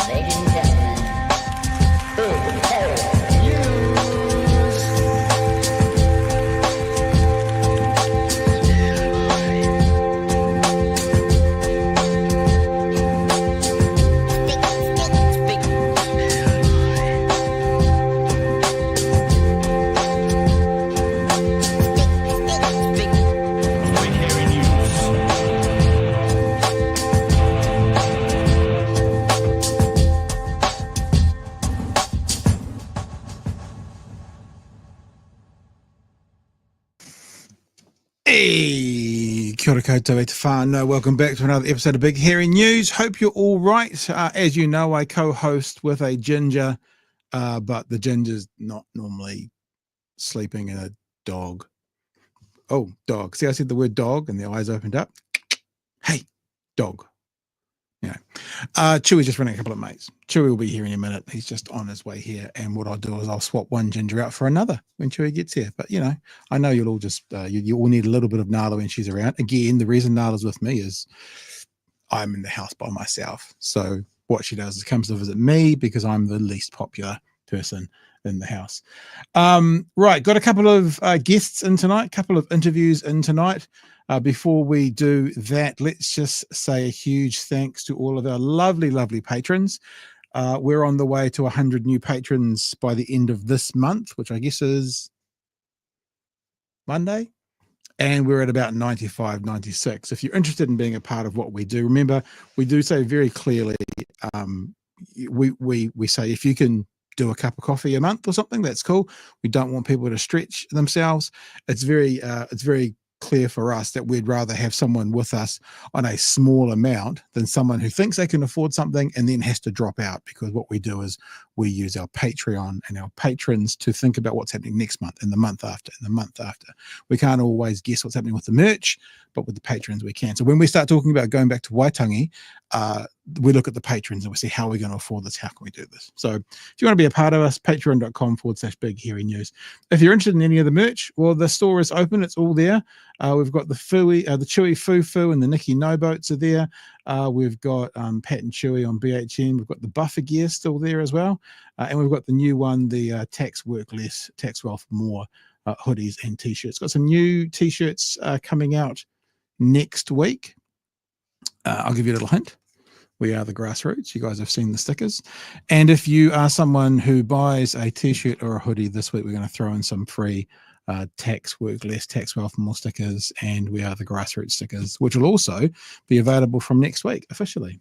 Ladies and gentlemen, Big Hairy News. Hey, kia ora koutou e te whānau. Welcome back to another episode of Big Hairy News. Hope you're all right. As you know, I co-host with a ginger, but the ginger's not normally sleeping in a dog. Oh, dog. See, I said the word dog and the eyes opened up. Hey, dog. Yeah. Chewy's just running a couple of mates. Chewy will be here in a minute. He's just on his way here. And what I'll do is I'll swap one ginger out for another when Chewy gets here. But, you know, I know you'll all just, you all need a little bit of Nala when she's around. Again, the reason Nala's with me is I'm in the house by myself. So what she does is comes to visit me because I'm the least popular person in the house. Right. Got a couple of guests in tonight, couple of interviews in tonight. Before we do that, let's just say a huge thanks to all of our lovely, lovely patrons. We're on the way to 100 new patrons by the end of this month, which I guess is Monday. And we're at about 95, 96. If you're interested in being a part of what we do, remember, we do say very clearly, we say if you can do a cup of coffee a month or something, that's cool. We don't want people to stretch themselves. It's very clear for us that we'd rather have someone with us on a small amount than someone who thinks they can afford something and then has to drop out, because what we do is we use our Patreon and our patrons to think about what's happening next month and the month after and the month after. We can't always guess what's happening with the merch, but with the patrons we can. So when we start talking about going back to Waitangi, we look at the patrons and we see how we're going to afford this. How can we do this? So if you want to be a part of us, patreon.com/Big Hairy News. If you're interested in any of the merch, well, the store is open. It's all there. We've got the Chewy Fufu and the Nikki No Boats are there. We've got Pat and Chewy on BHN. We've got the buffer gear still there as well. And we've got the new one, the Tax Work Less, Tax Wealth More hoodies and t-shirts. Got some new t-shirts coming out next week. I'll give you a little hint. We are the Grassroots. You guys have seen the stickers. And if you are someone who buys a t-shirt or a hoodie this week, we're going to throw in some free Tax Work Less, Tax Wealth More stickers, and We Are the Grassroots stickers, which will also be available from next week officially.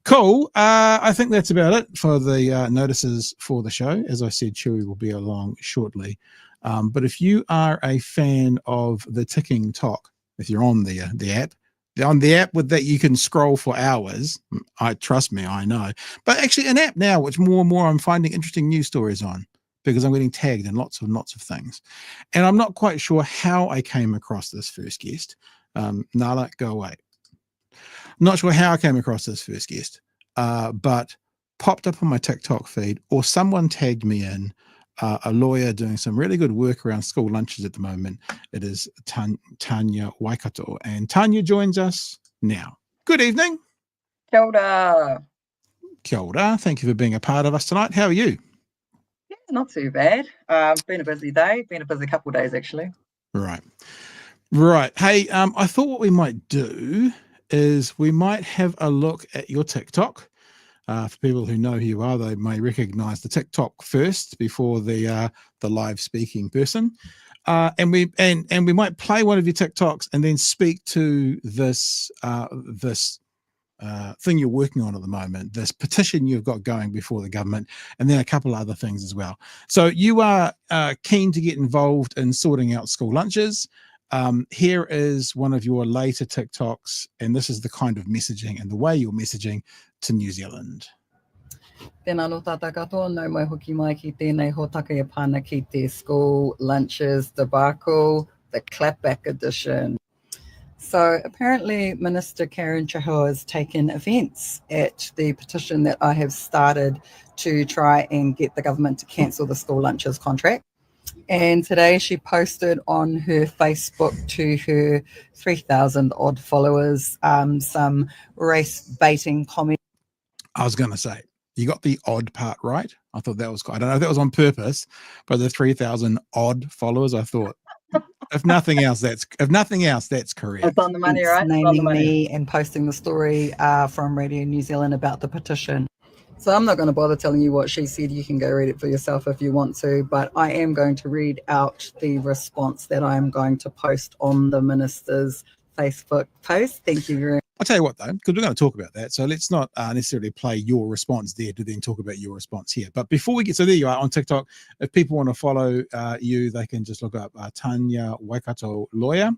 Cool. I think that's about it for the notices for the show. As I said, Chewy will be along shortly. But if you are a fan of the ticking talk, if you're on the app with that, you can scroll for hours. Trust me, I know. But actually an app now, which more and more I'm finding interesting news stories on, because I'm getting tagged in lots of things. And I'm not quite sure how I came across this first guest. Nala, go away. I'm not sure how I came across this first guest, but popped up on my TikTok feed, or someone tagged me in, a lawyer doing some really good work around school lunches at the moment. It is Tania Waikato, and Tanya joins us now. Good evening. Kia ora. Kia ora. Thank you for being a part of us tonight. How are you? Yeah, not too bad. Been a busy day. Been a busy couple of days, actually. Right. Hey, I thought what we might do is we might have a look at your TikTok. For people who know who you are, they may recognize the TikTok first before the live speaking person. And we might play one of your TikToks and then speak to this thing you're working on at the moment, this petition you've got going before the government, and then a couple of other things as well. So you are keen to get involved in sorting out school lunches. Here is one of your later TikToks, and this is the kind of messaging and the way you're messaging to New Zealand. Tēnā no tātou katoa, nau mai hoki mai ki tēnei ho take e pāna ki te school lunches debacle, the clapback edition. So apparently Minister Kieran has taken offence at the petition that I have started to try and get the government to cancel the school lunches contract. And today she posted on her Facebook to her 3,000 odd followers some race baiting comments. I was going to say, you got the odd part right. I thought that was I don't know if that was on purpose, but the 3,000 odd followers, I thought, if nothing else, that's correct. It's on the money, right? It's on the Naming money. me and posting the story from Radio New Zealand about the petition. So I'm not going to bother telling you what she said. You can go read it for yourself if you want to, but I am going to read out the response that I am going to post on the minister's Facebook post. Thank you very much. I'll tell you what, though, because we're going to talk about that. So let's not necessarily play your response there to then talk about your response here. But before we get, so there you are on TikTok. If people want to follow you, they can just look up Tania Waikato Lawyer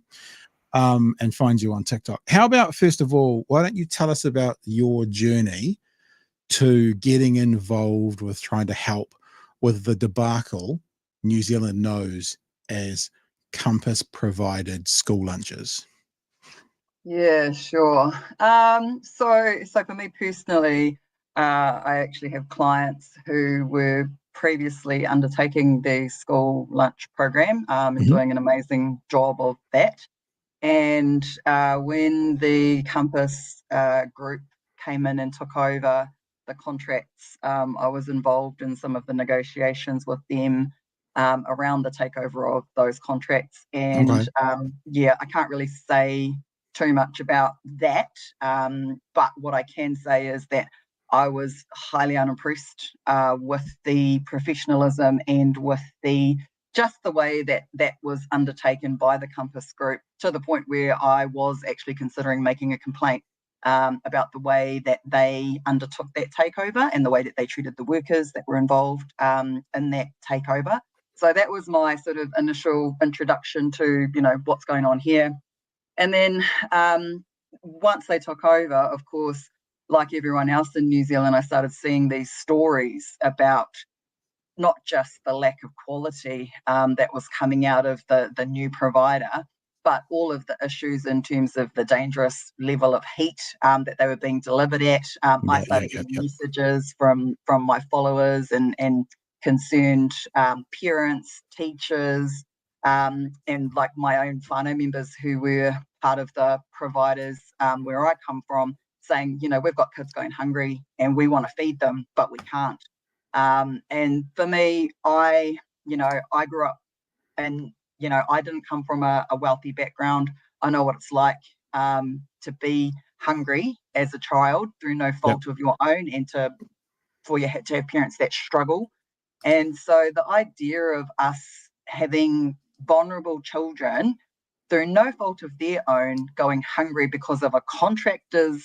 and find you on TikTok. How about, first of all, why don't you tell us about your journey to getting involved with trying to help with the debacle New Zealand knows as Compass provided school lunches? Yeah, sure. So for me personally, I actually have clients who were previously undertaking the school lunch program and doing an amazing job of that. And when the Compass group came in and took over the contracts, I was involved in some of the negotiations with them around the takeover of those contracts. And I can't really say too much about that. But what I can say is that I was highly unimpressed with the professionalism and with just the way that was undertaken by the Compass group, to the point where I was actually considering making a complaint about the way that they undertook that takeover and the way that they treated the workers that were involved in that takeover. So that was my sort of initial introduction to, what's going on here. And then once they took over, of course, like everyone else in New Zealand, I started seeing these stories about not just the lack of quality that was coming out of the new provider, but all of the issues in terms of the dangerous level of heat that they were being delivered at. I started getting messages from my followers and concerned parents, teachers, and like my own whānau members who were part of the providers where I come from, saying, we've got kids going hungry and we want to feed them, but we can't. And for me, I grew up and, I didn't come from a wealthy background. I know what it's like to be hungry as a child through no fault of your own, and to have parents that struggle. And so the idea of us having vulnerable children through no fault of their own going hungry because of a contractor's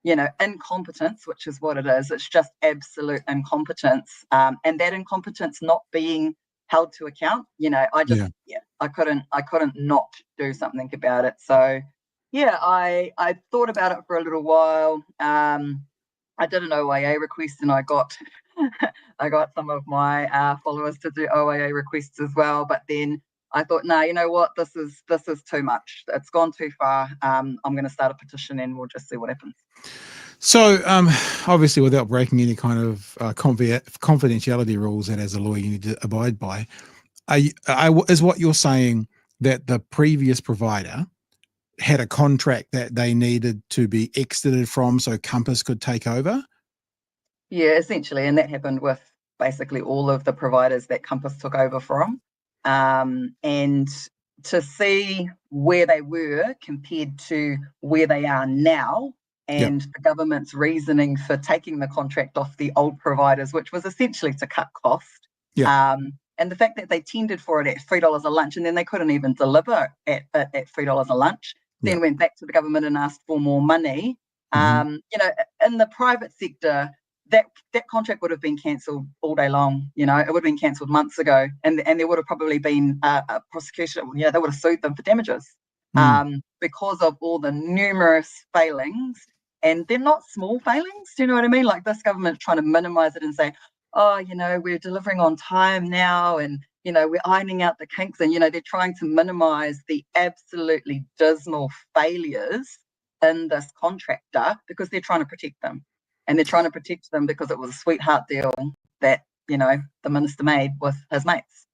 incompetence, which is what it is. It's just absolute incompetence, and that incompetence not being held to account. I couldn't not do something about it. So I thought about it for a little while. I did an OIA request, and I got some of my followers to do OIA requests as well. But then I thought, no, you know what, this is too much. It's gone too far. I'm going to start a petition, and we'll just see what happens. So, obviously, without breaking any kind of confidentiality rules that as a lawyer you need to abide by, is what you're saying that the previous provider had a contract that they needed to be exited from so Compass could take over? Yeah, essentially. And that happened with basically all of the providers that Compass took over from. And to see where they were compared to where they are now, and the government's reasoning for taking the contract off the old providers, which was essentially to cut cost. And the fact that they tendered for it at $3 a lunch, and then they couldn't even deliver at $3 a lunch, then went back to the government and asked for more money. In the private sector, that contract would have been cancelled all day long. It would have been cancelled months ago, and there would have probably been a prosecution. They would have sued them for damages because of all the numerous failings, and they're not small failings. Do you know what I mean? Like, this government's trying to minimise it and say, oh, we're delivering on time now, and we're ironing out the kinks, and they're trying to minimise the absolutely dismal failures in this contractor because they're trying to protect them. And they're trying to protect them because it was a sweetheart deal that, the minister made with his mates.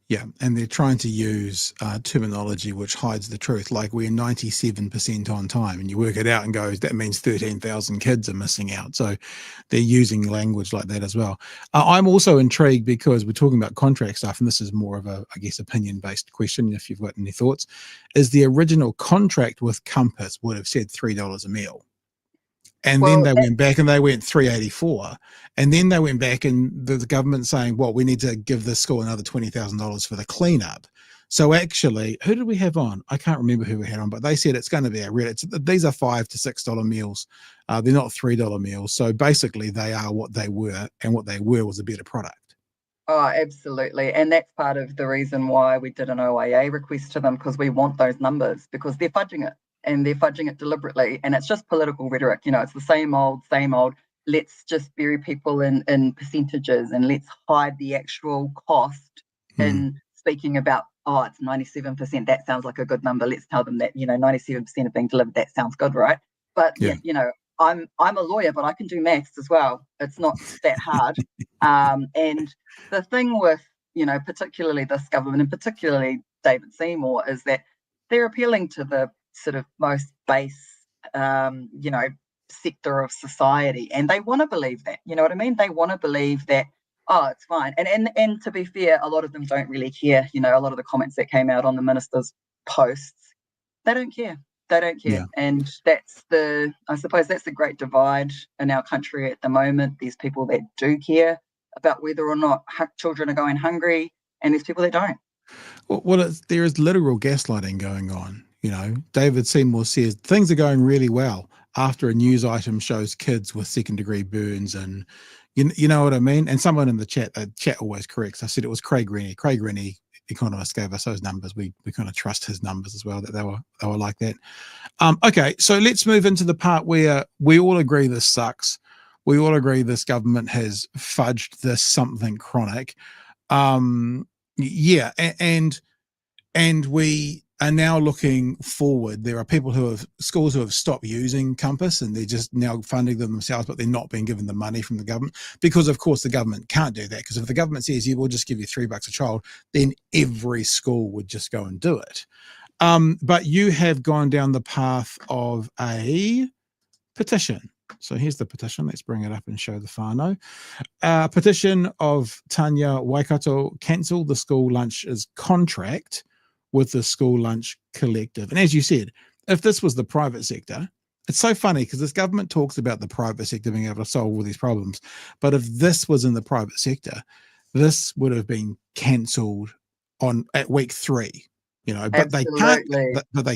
Yeah, and they're trying to use terminology which hides the truth, like we're 97% on time, and you work it out and go, that means 13,000 kids are missing out. So they're using language like that as well. I'm also intrigued because we're talking about contract stuff, and this is more of a, I guess, opinion-based question, if you've got any thoughts, is the original contract with Compass would have said $3 a meal. And then Well, they went back and they went 384. And then they went back and the government saying, well, we need to give this school another $20,000 for the cleanup. So actually, who did we have on? I can't remember who we had on, but they said it's going to be these are $5 to $6 meals. They're not $3 meals. So basically they are what they were, and what they were was a better product. oh, absolutely. And that's part of the reason why we did an OIA request to them, because we want those numbers, because they're fudging it, and they're fudging it deliberately. And it's just political rhetoric. It's the same old. Let's just bury people in percentages, and let's hide the actual cost in speaking about, oh, it's 97%. That sounds like a good number. Let's tell them that, 97% are being delivered. That sounds good, right? But Yeah. I'm a lawyer, but I can do maths as well. It's not that hard. And the thing with, particularly this government, and particularly David Seymour, is that they're appealing to the sort of most base, sector of society, and they want to believe that. You know what I mean? They want to believe that, oh, it's fine. And to be fair, a lot of them don't really care. A lot of the comments that came out on the minister's posts, they don't care. They don't care. Yeah. And I suppose that's the great divide in our country at the moment. There's people that do care about whether or not children are going hungry, and there's people that don't. Well, there is literal gaslighting going on. David Seymour says things are going really well after a news item shows kids with second-degree burns, and you know what I mean. And someone in the chat always corrects. I said it was Craig Rennie. Craig Rennie, economist, gave us those numbers. We kind of trust his numbers as well, that they were like that. Okay, so let's move into the part where we all agree this sucks. We all agree this government has fudged this something chronic. Yeah, and we are now looking forward. There are schools who have stopped using Compass, and they're just now funding them themselves, but they're not being given the money from the government, because of course the government can't do that, because if the government says, yeah, we'll just give you $3 a child, then every school would just go and do it. But you have gone down the path of a petition. So here's the petition. Let's bring it up and show the whānau. Petition of Tania Waikato, cancel the school lunches contract with the school lunch collective. And as you said, if this was the private sector, it's so funny because this government talks about the private sector being able to solve all these problems. But if this was in the private sector, this would have been cancelled at week 3. But they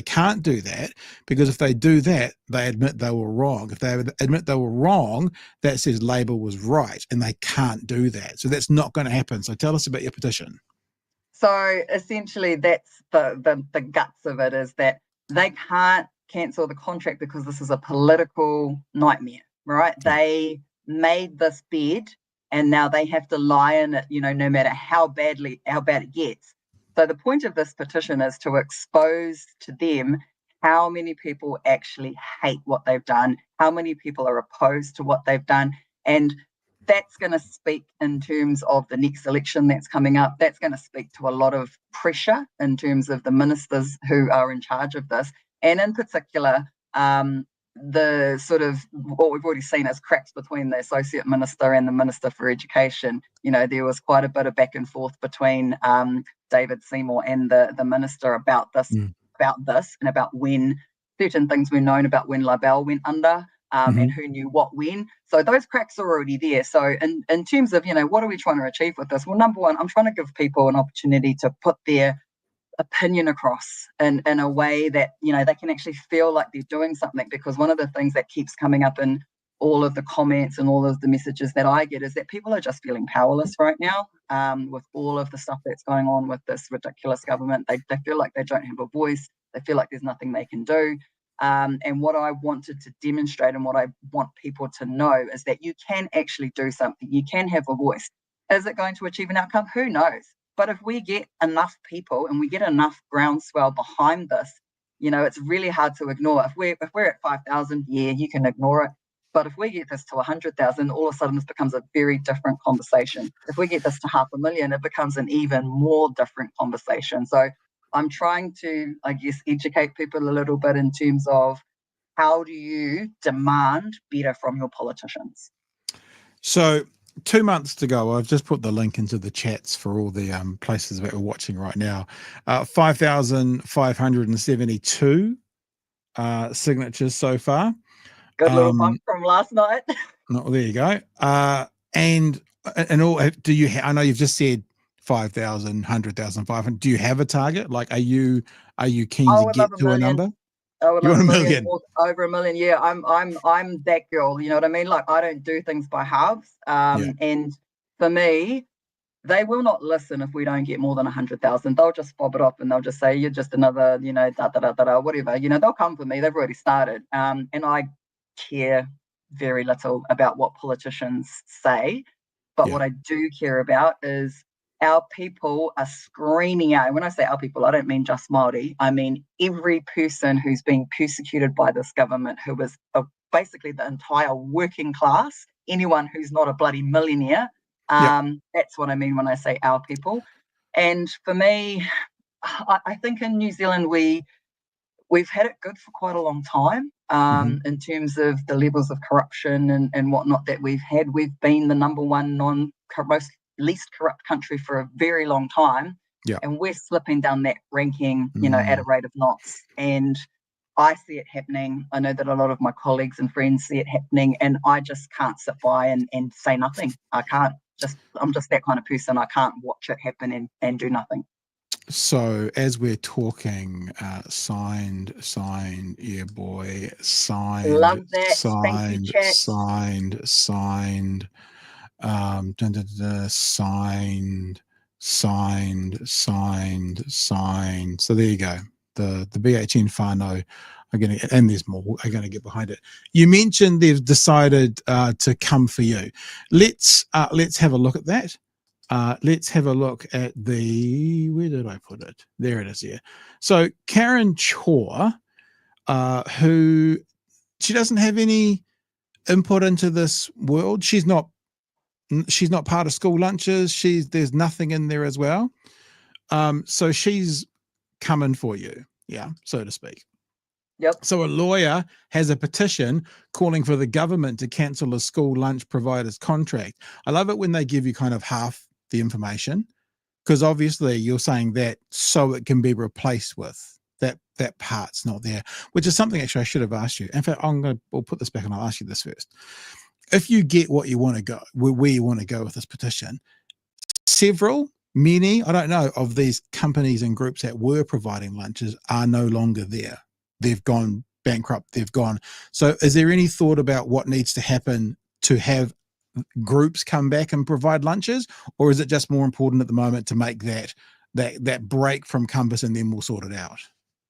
can't do that, because if they do that, they admit they were wrong. If they admit they were wrong, that says Labor was right, and they can't do that. So that's not going to happen. So tell us about your petition. So essentially, that's the guts of it, is that they can't cancel the contract because this is a political nightmare, right? Yeah. They made this bed, and now they have to lie in it, no matter how bad it gets. So the point of this petition is to expose to them how many people actually hate what they've done, how many people are opposed to what they've done. And that's going to speak in terms of the next election that's coming up. That's going to speak to a lot of pressure in terms of the ministers who are in charge of this. And in particular, the sort of what we've already seen as cracks between the Associate Minister and the Minister for Education. There was quite a bit of back and forth between David Seymour and the Minister about this, and about when certain things were known about when Labelle went under, and who knew what when. So those cracks are already there. So in terms of, what are we trying to achieve with this? Well, number one, I'm trying to give people an opportunity to put their opinion across in a way that, they can actually feel like they're doing something. Because one of the things that keeps coming up in all of the comments and all of the messages that I get is that people are just feeling powerless right now, with all of the stuff that's going on with this ridiculous government. They feel like they don't have a voice. They feel like there's nothing they can do. And what I wanted to demonstrate, and what I want people to know, is that you can actually do something. You can have a voice. Is it going to achieve an outcome? Who knows? But if we get enough people and we get enough groundswell behind this, it's really hard to ignore. If we're at 5,000, yeah, you can ignore it. But if we get this to 100,000, all of a sudden this becomes a very different conversation. If we get this to 500,000, it becomes an even more different conversation. So I'm trying to, I guess, educate people a little bit in terms of how do you demand better from your politicians? So 2 months to go. I've just put the link into the chats for all the places that we're watching right now. 5,572 signatures so far. Good little bump from last night. No, there you go. And all, do you? I know you've just said 5,000, 100,000, 500. Do you have a target? Like, are you keen to get to a number? I would You love want a $1 million, million? over $1 million. Yeah, I'm that girl. You know what I mean? Like, I don't do things by halves. And for me, they will not listen if we don't get more than 100,000. They'll just fob it off and they'll just say, you're just another, you know, whatever. You know, they'll come for me. They've already started. And I care very little about what politicians say. But what I do care about is our people are screaming out. And when I say our people, I don't mean just Māori. I mean every person who's being persecuted by this government, who is basically the entire working class, anyone who's not a bloody millionaire. That's what I mean when I say our people. And for me, I think in New Zealand, we've had it good for quite a long time in terms of the levels of corruption and whatnot that we've had. We've been the number one most least corrupt country for a very long time. And we're slipping down that ranking, you know, at a rate of knots. And I see it happening. I know that a lot of my colleagues and friends see it happening, and I just can't sit by and say nothing. I'm just that kind of person. I can't watch it happen and do nothing. So as we're talking, signed, yeah, boy, signed, love that. signed, Thank you, chat. signed, signed, signed. So there you go. The BHN whānau are going to, and there's more, are going to get behind it. You mentioned they've decided to come for you. Let's have a look at that. Let's have a look at where did I put it? There it is here. So Karen Chaw, who, she doesn't have any input into this world. She's not part of school lunches. There's nothing in there as well. So she's coming for you, so to speak. Yep. So a lawyer has a petition calling for the government to cancel a school lunch provider's contract. I love it when they give you kind of half the information, because obviously you're saying that so it can be replaced with that part's not there, which is something actually I should have asked you. In fact, we'll put this back and I'll ask you this first. If you get what you want to go, where you want to go with this petition, many, I don't know, of these companies and groups that were providing lunches are no longer there. They've gone bankrupt, they've gone. So is there any thought about what needs to happen to have groups come back and provide lunches, or is it just more important at the moment to make that break from Compass and then we'll sort it out?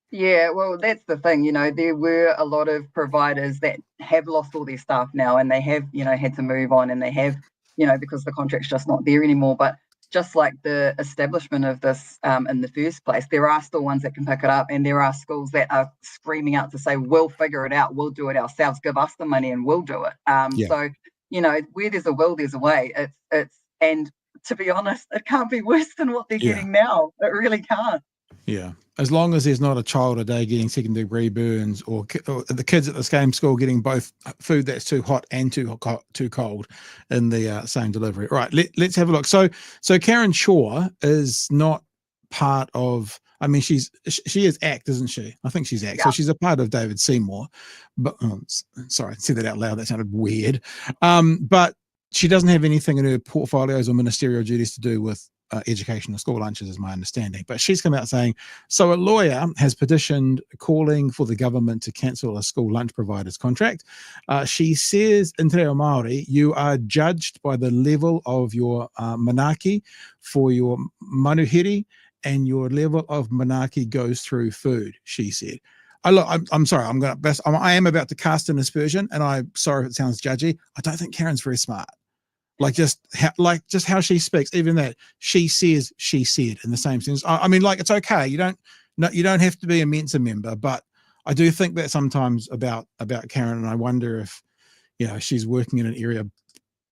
Yeah, well, that's the thing, you know, there were a lot of providers that have lost all their staff now, and they have, you know, had to move on, and they have, you know, because the contract's just not there anymore. But just like the establishment of this in the first place, there are still ones that can pick it up, and there are schools that are screaming out to say, we'll figure it out, we'll do it ourselves, give us the money and we'll do it. So, you know, where there's a will, there's a way. And to be honest, it can't be worse than what they're getting now. It really can't. Yeah, as long as there's not a child a day getting second-degree burns, or the kids at the same school getting both food that's too hot and too cold in the same delivery. Right, let's have a look. So Karen Shaw is not part of. I mean, she is ACT, isn't she? I think she's ACT. Yeah. So she's a part of David Seymour. But sorry, I said that out loud. That sounded weird. But she doesn't have anything in her portfolios or ministerial duties to do with education or school lunches, is my understanding. But she's come out saying, so a lawyer has petitioned calling for the government to cancel a school lunch provider's contract. She says, in te reo Māori, you are judged by the level of your manaki for your manuhiri, and your level of manaki goes through food, she said. I'm sorry, I am about to cast an aspersion, and I'm sorry if it sounds judgy. I don't think Karen's very smart. Just how she speaks, even that she says, she said, in the same sense. I mean, like, it's okay. You don't have to be a Mensa member, but I do think that sometimes about Karen, and I wonder if, she's working in an area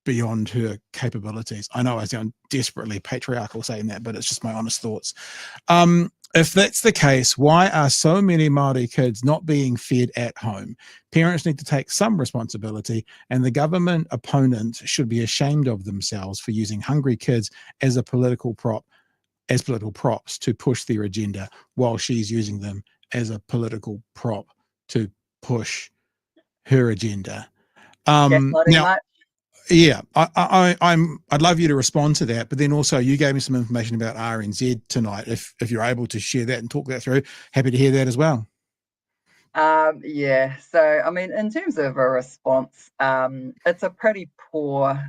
beyond her capabilities. I know I sound desperately patriarchal saying that, but it's just my honest thoughts. If that's the case, why are so many Māori kids not being fed at home? Parents need to take some responsibility, and the government opponent should be ashamed of themselves for using hungry kids as political props to push their agenda, while she's using them as a political prop to push her agenda. Now, much. yeah, I'd love you to respond to that, but then also you gave me some information about RNZ tonight. If you're able to share that and talk that through, happy to hear that as well. Yeah. So, I mean, in terms of a response, it's a pretty poor,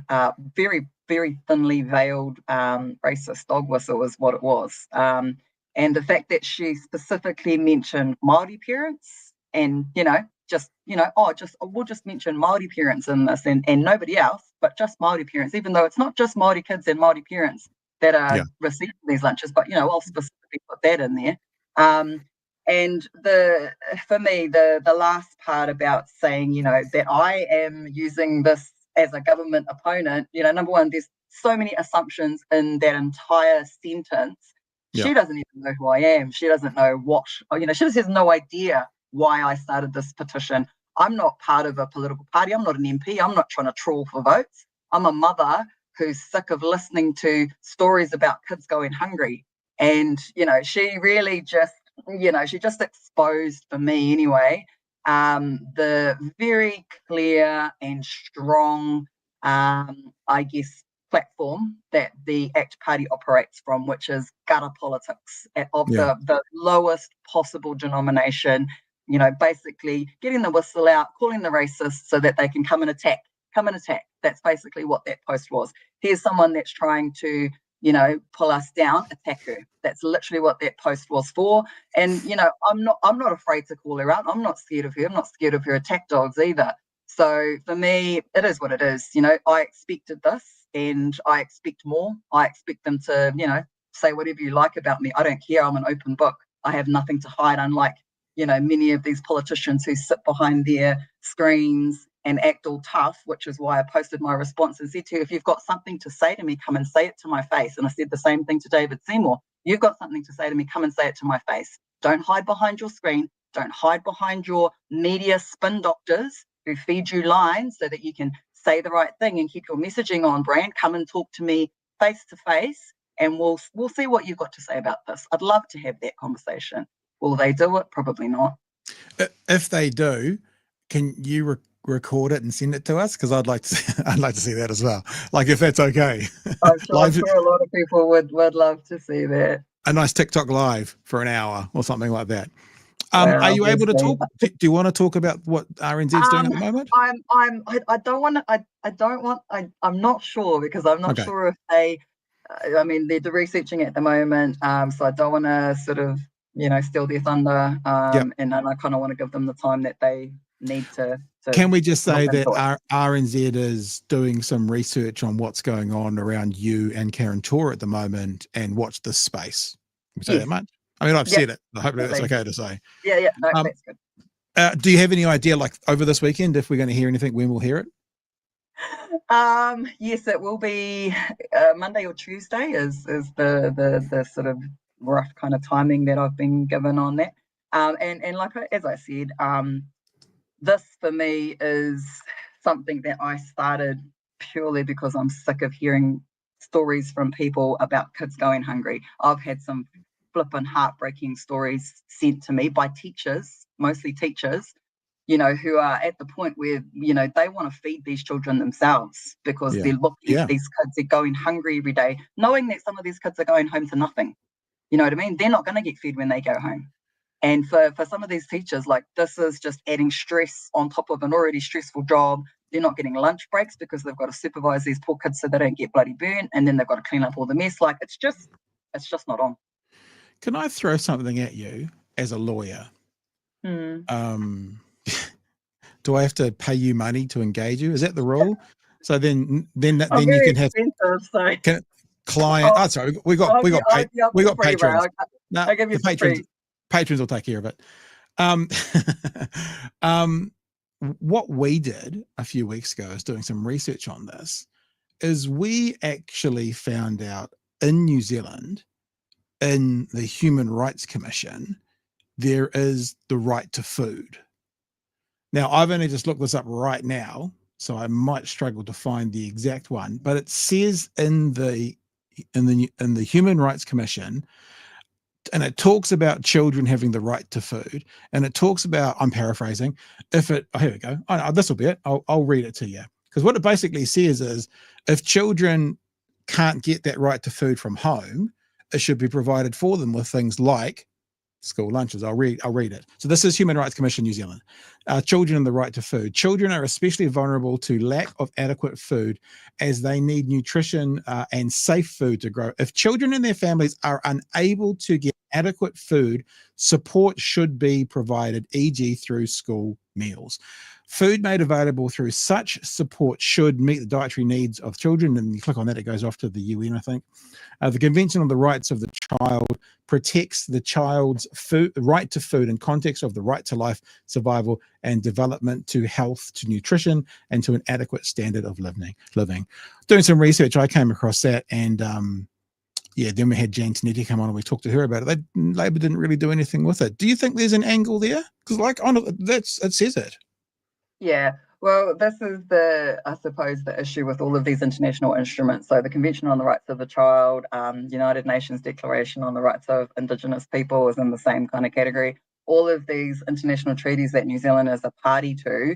very, very thinly veiled racist dog whistle is what it was. And the fact that she specifically mentioned Māori parents and, we'll just mention Māori parents in this and nobody else, but just Māori parents, even though it's not just Māori kids and Māori parents that are receiving these lunches, but, I'll specifically put that in there. And for me, the last part about saying, that I am using this as a government opponent, number one, there's so many assumptions in that entire sentence. Yeah. She doesn't even know who I am. She doesn't know she just has no idea why I started this petition. I'm not part of a political party. I'm not an MP. I'm not trying to trawl for votes. I'm a mother who's sick of listening to stories about kids going hungry. And, she really just, she just exposed for me anyway, the very clear and strong, platform that the ACT Party operates from, which is gutter politics of the lowest possible denomination, basically getting the whistle out, calling the racists so that they can come and attack. That's basically what that post was. Here's someone that's trying to, pull us down, attack her. That's literally what that post was for. And, I'm not afraid to call her out. I'm not scared of her. I'm not scared of her attack dogs either. So for me, it is what it is. I expected this and I expect more. I expect them to, say whatever you like about me. I don't care. I'm an open book. I have nothing to hide, unlike, many of these politicians who sit behind their screens and act all tough, which is why I posted my response and said to you, if you've got something to say to me, come and say it to my face. And I said the same thing to David Seymour. You've got something to say to me, come and say it to my face. Don't hide behind your screen. Don't hide behind your media spin doctors who feed you lines so that you can say the right thing and keep your messaging on brand. Come and talk to me face to face and we'll see what you've got to say about this. I'd love to have that conversation. Will they do it? Probably not. If they do, can you record it and send it to us? Because I'd like to see that as well. Like, if that's okay. I'm sure a lot of people would love to see that. A nice TikTok live for an hour or something like that. Are you able to talk? Do you want to talk about what RNZ's doing at the moment? I'm not sure because I'm not sure if they. They're researching at the moment, so I don't want to sort of steal their thunder. And I kind of want to give them the time that they need to. Can we just say that RNZ is doing some research on what's going on around you and Kieran at the moment, and watch this space? Can we say that much? I've said it. I hope that's okay to say. Yeah. No, that's good. Do you have any idea, like over this weekend, if we're going to hear anything, when we'll hear it? Yes, it will be Monday or Tuesday is the sort of rough kind of timing that I've been given on that. And like as I said, this for me is something that I started purely because I'm sick of hearing stories from people about kids going hungry. I've had some flippant heartbreaking stories sent to me by teachers, mostly teachers, who are at the point where, they want to feed these children themselves because they're looking at these kids, they're going hungry every day, knowing that some of these kids are going home to nothing. You know what I mean? They're not going to get fed when they go home. And for some of these teachers, like, this is just adding stress on top of an already stressful job. They're not getting lunch breaks because they've got to supervise these poor kids so they don't get bloody burnt. And then they've got to clean up all the mess. Like, it's just not on. Can I throw something at you as a lawyer? Do I have to pay you money to engage you? Is that the rule? So then you can have client. Oh, sorry, we got patrons. No, the patrons will take care of it. what we did a few weeks ago is doing some research on this, is we actually found out in New Zealand, in the Human Rights Commission, there is the right to food. Now, I've only just looked this up right now, so I might struggle to find the exact one, but it says in the Human Rights Commission, and it talks about children having the right to food, and it talks about, I'm paraphrasing, here we go. This will be it. I'll read it to you. Because what it basically says is, if children can't get that right to food from home, it should be provided for them with things like school lunches. I'll read it. So this is Human Rights Commission New Zealand. Children and the right to food. Children are especially vulnerable to lack of adequate food, as they need nutrition and safe food to grow. If children and their families are unable to get adequate food, support should be provided, e.g. through school meals. Food made available through such support should meet the dietary needs of children. And you click on that, it goes off to the UN, I think. The Convention on the Rights of the Child protects the child's right to food in context of the right to life, survival, and development, to health, to nutrition, and to an adequate standard of living. Doing some research, I came across that, and then we had Jane Tinetti come on and we talked to her about it. Labor didn't really do anything with it. Do you think there's an angle there? Because it says it. Yeah, well, this is I suppose, the issue with all of these international instruments. So the Convention on the Rights of the Child, United Nations Declaration on the Rights of Indigenous People is in the same kind of category. All of these international treaties that New Zealand is a party to,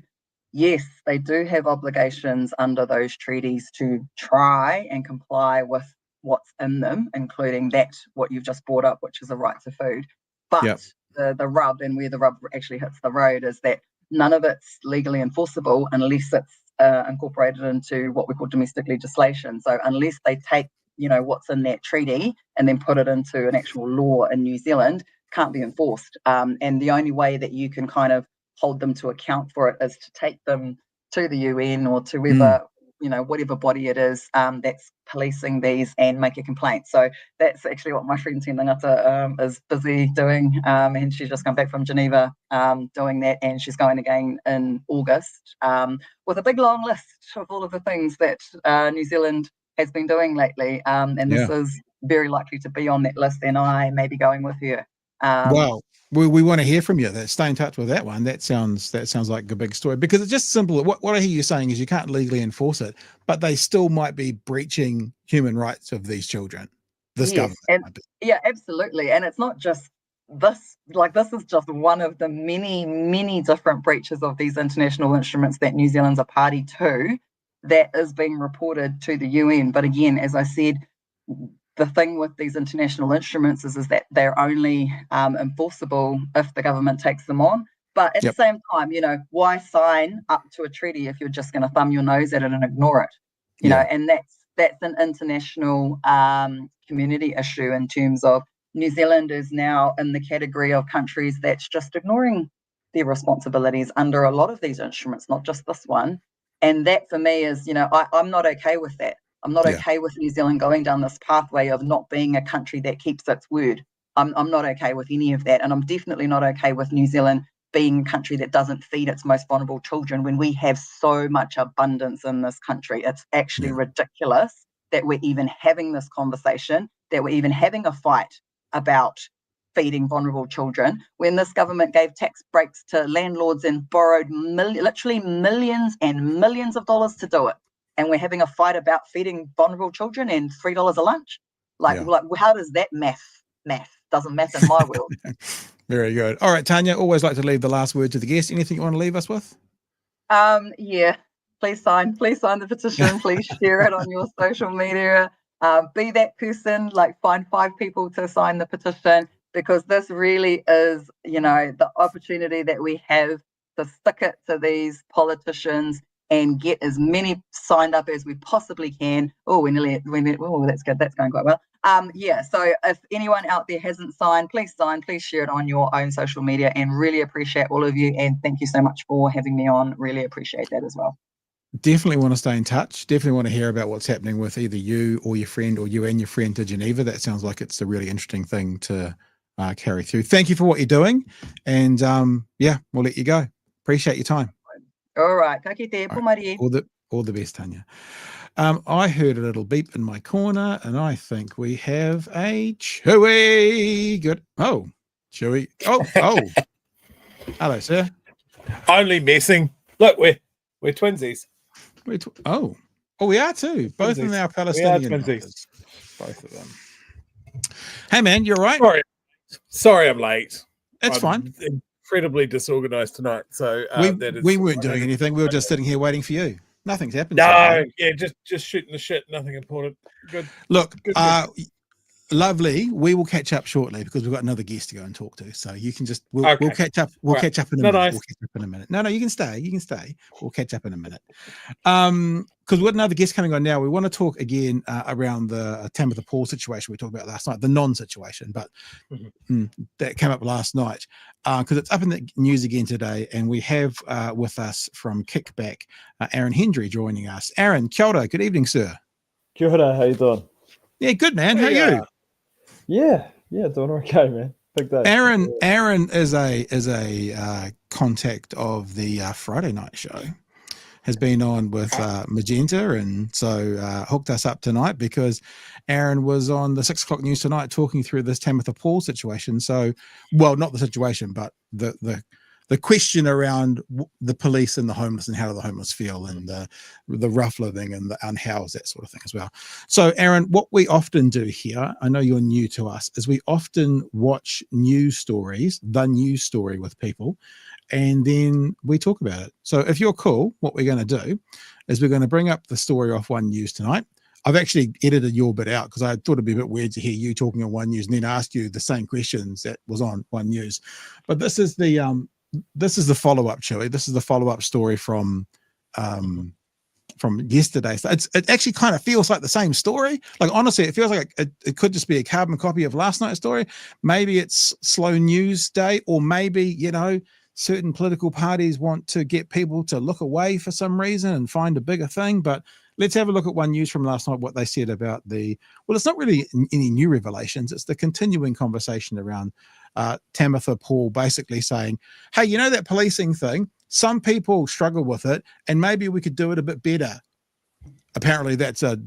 yes, they do have obligations under those treaties to try and comply with what's in them, including what you've just brought up, which is a right to food. But the rub, and where the rub actually hits the road, is that none of it's legally enforceable unless it's incorporated into what we call domestic legislation. So unless they take, what's in that treaty and then put it into an actual law in New Zealand, can't be enforced. And the only way that you can kind of hold them to account for it is to take them to the UN or to whatever body it is that's policing these, and make a complaint. So that's actually what my friend Tangata is busy doing, and she's just come back from Geneva doing that, and she's going again in August with a big long list of all of the things that New Zealand has been doing lately, and this is very likely to be on that list, and I may be going with her. Wow. We want to hear from you. Stay in touch with that one. That sounds like a big story, because it's just simple. What I hear you saying is you can't legally enforce it, but they still might be breaching human rights of these children. This government. Yeah, absolutely. And it's not just this. This is just one of the many, many different breaches of these international instruments that New Zealand's a party to, that is being reported to the UN. But again, as I said, the thing with these international instruments is that they're only enforceable if the government takes them on. But at the same time, why sign up to a treaty if you're just going to thumb your nose at it and ignore it? You know, and that's an international community issue, in terms of New Zealand is now in the category of countries that's just ignoring their responsibilities under a lot of these instruments, not just this one. And that for me is, I'm not okay with that. I'm not okay with New Zealand going down this pathway of not being a country that keeps its word. I'm not okay with any of that. And I'm definitely not okay with New Zealand being a country that doesn't feed its most vulnerable children when we have so much abundance in this country. It's actually ridiculous that we're even having this conversation, that we're even having a fight about feeding vulnerable children, when this government gave tax breaks to landlords and borrowed literally millions and millions of dollars to do it. And we're having a fight about feeding vulnerable children and $3 a lunch. How does that math? Doesn't math in my world. Very good. All right, Tanya, always like to leave the last word to the guest. Anything you want to leave us with? Please sign the petition. Please share it on your social media. Be that person, find 5 people to sign the petition, because this really is, the opportunity that we have to stick it to these politicians and get as many signed up as we possibly can. Oh, that's good. That's going quite well. So if anyone out there hasn't signed, please sign, please share it on your own social media, and really appreciate all of you. And thank you so much for having me on. Really appreciate that as well. Definitely want to stay in touch. Definitely want to hear about what's happening with either you or your friend, or you and your friend to Geneva. That sounds like it's a really interesting thing to carry through. Thank you for what you're doing. And we'll let you go. Appreciate your time. All right. Ka kite, All right. pumari. All the best, Tanya. I heard a little beep in my corner, and I think we have a Chewy. Good. Oh, Chewy. Oh. Hello, sir. Only messing. Look, we're twinsies. Oh, we are too. Both of them are Palestinian doctors. Both of them. Hey, man, you're right. Sorry, I'm late. It's fine. Incredibly disorganized tonight. So we weren't doing anything. We were just sitting here waiting for you. Nothing's happened. No, yeah, just shooting the shit. Nothing important. Good. Look, good. Lovely. We will catch up shortly because we've got another guest to go and talk to. So you can just we'll catch up. We'll catch up in a minute. Nice. We'll catch up in a minute. No, you can stay. You can stay. We'll catch up in a minute. Because we've got another guest coming on now. We want to talk again around the Tamatha Paul situation we talked about last night, the non-situation, but that came up last night because it's up in the news again today. And we have with us from Kickback, Aaron Hendry joining us. Aaron, kia ora. Good evening, sir. Kia ora, how you doing? Yeah, good, man. How are you? Yeah, doing okay, man. Big day. Aaron is a contact of the Friday night show. Has been on with Magenta, and so hooked us up tonight because Aaron was on the 6 o'clock news tonight talking through this Tamatha Paul situation. So, well, not the situation, but the question around the police and the homeless and how do the homeless feel and the rough living and the unhoused, that sort of thing as well. So, Aaron, what we often do here, I know you're new to us, is we often watch news stories, the news story with people, and then we talk about it. So if you're cool, what we're going to do is we're going to bring up the story off One News tonight. I've actually edited your bit out because I thought it'd be a bit weird to hear you talking on One News and then ask you the same questions that was on One News. But this is the follow-up, Chewy. This is the follow-up story from yesterday. So it actually kind of feels like the same story. Like, honestly, it feels like it could just be a carbon copy of last night's story. Maybe it's slow news day, or maybe, certain political parties want to get people to look away for some reason and find a bigger thing. But let's have a look at One News from last night, what they said about well, it's not really any new revelations. It's the continuing conversation around Tamatha Paul basically saying, hey, that policing thing, some people struggle with it and maybe we could do it a bit better. Apparently that's a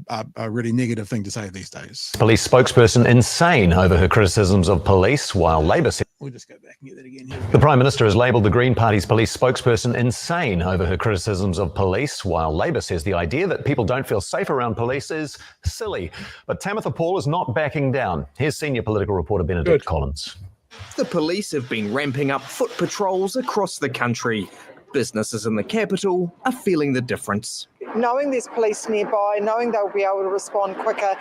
really negative thing to say these days. Police spokesperson insane over her criticisms of police, while Labor says... We'll just go back and get that again. The Prime Minister has labelled the Green Party's police spokesperson insane over her criticisms of police, while Labor says the idea that people don't feel safe around police is silly. But Tamatha Paul is not backing down. Here's senior political reporter Benedict Collins. The police have been ramping up foot patrols across the country. Businesses in the capital are feeling the difference. Knowing there's police nearby, knowing they'll be able to respond quicker,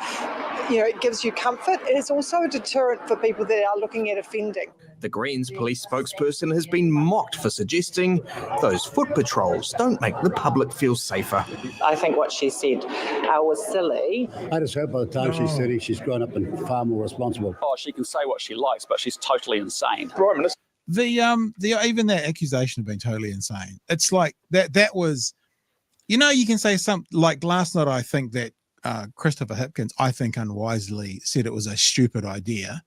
it gives you comfort. It's also a deterrent for people that are looking at offending. The Greens police spokesperson has been mocked for suggesting those foot patrols don't make the public feel safer. I think what she said was silly. I just hope by the time she's 30, she's grown up and far more responsible. Oh, she can say what she likes, but she's totally insane. The even that accusation of being totally insane. It's like that was, you can say something like last night. I think that Christopher Hipkins, I think unwisely, said it was a stupid idea.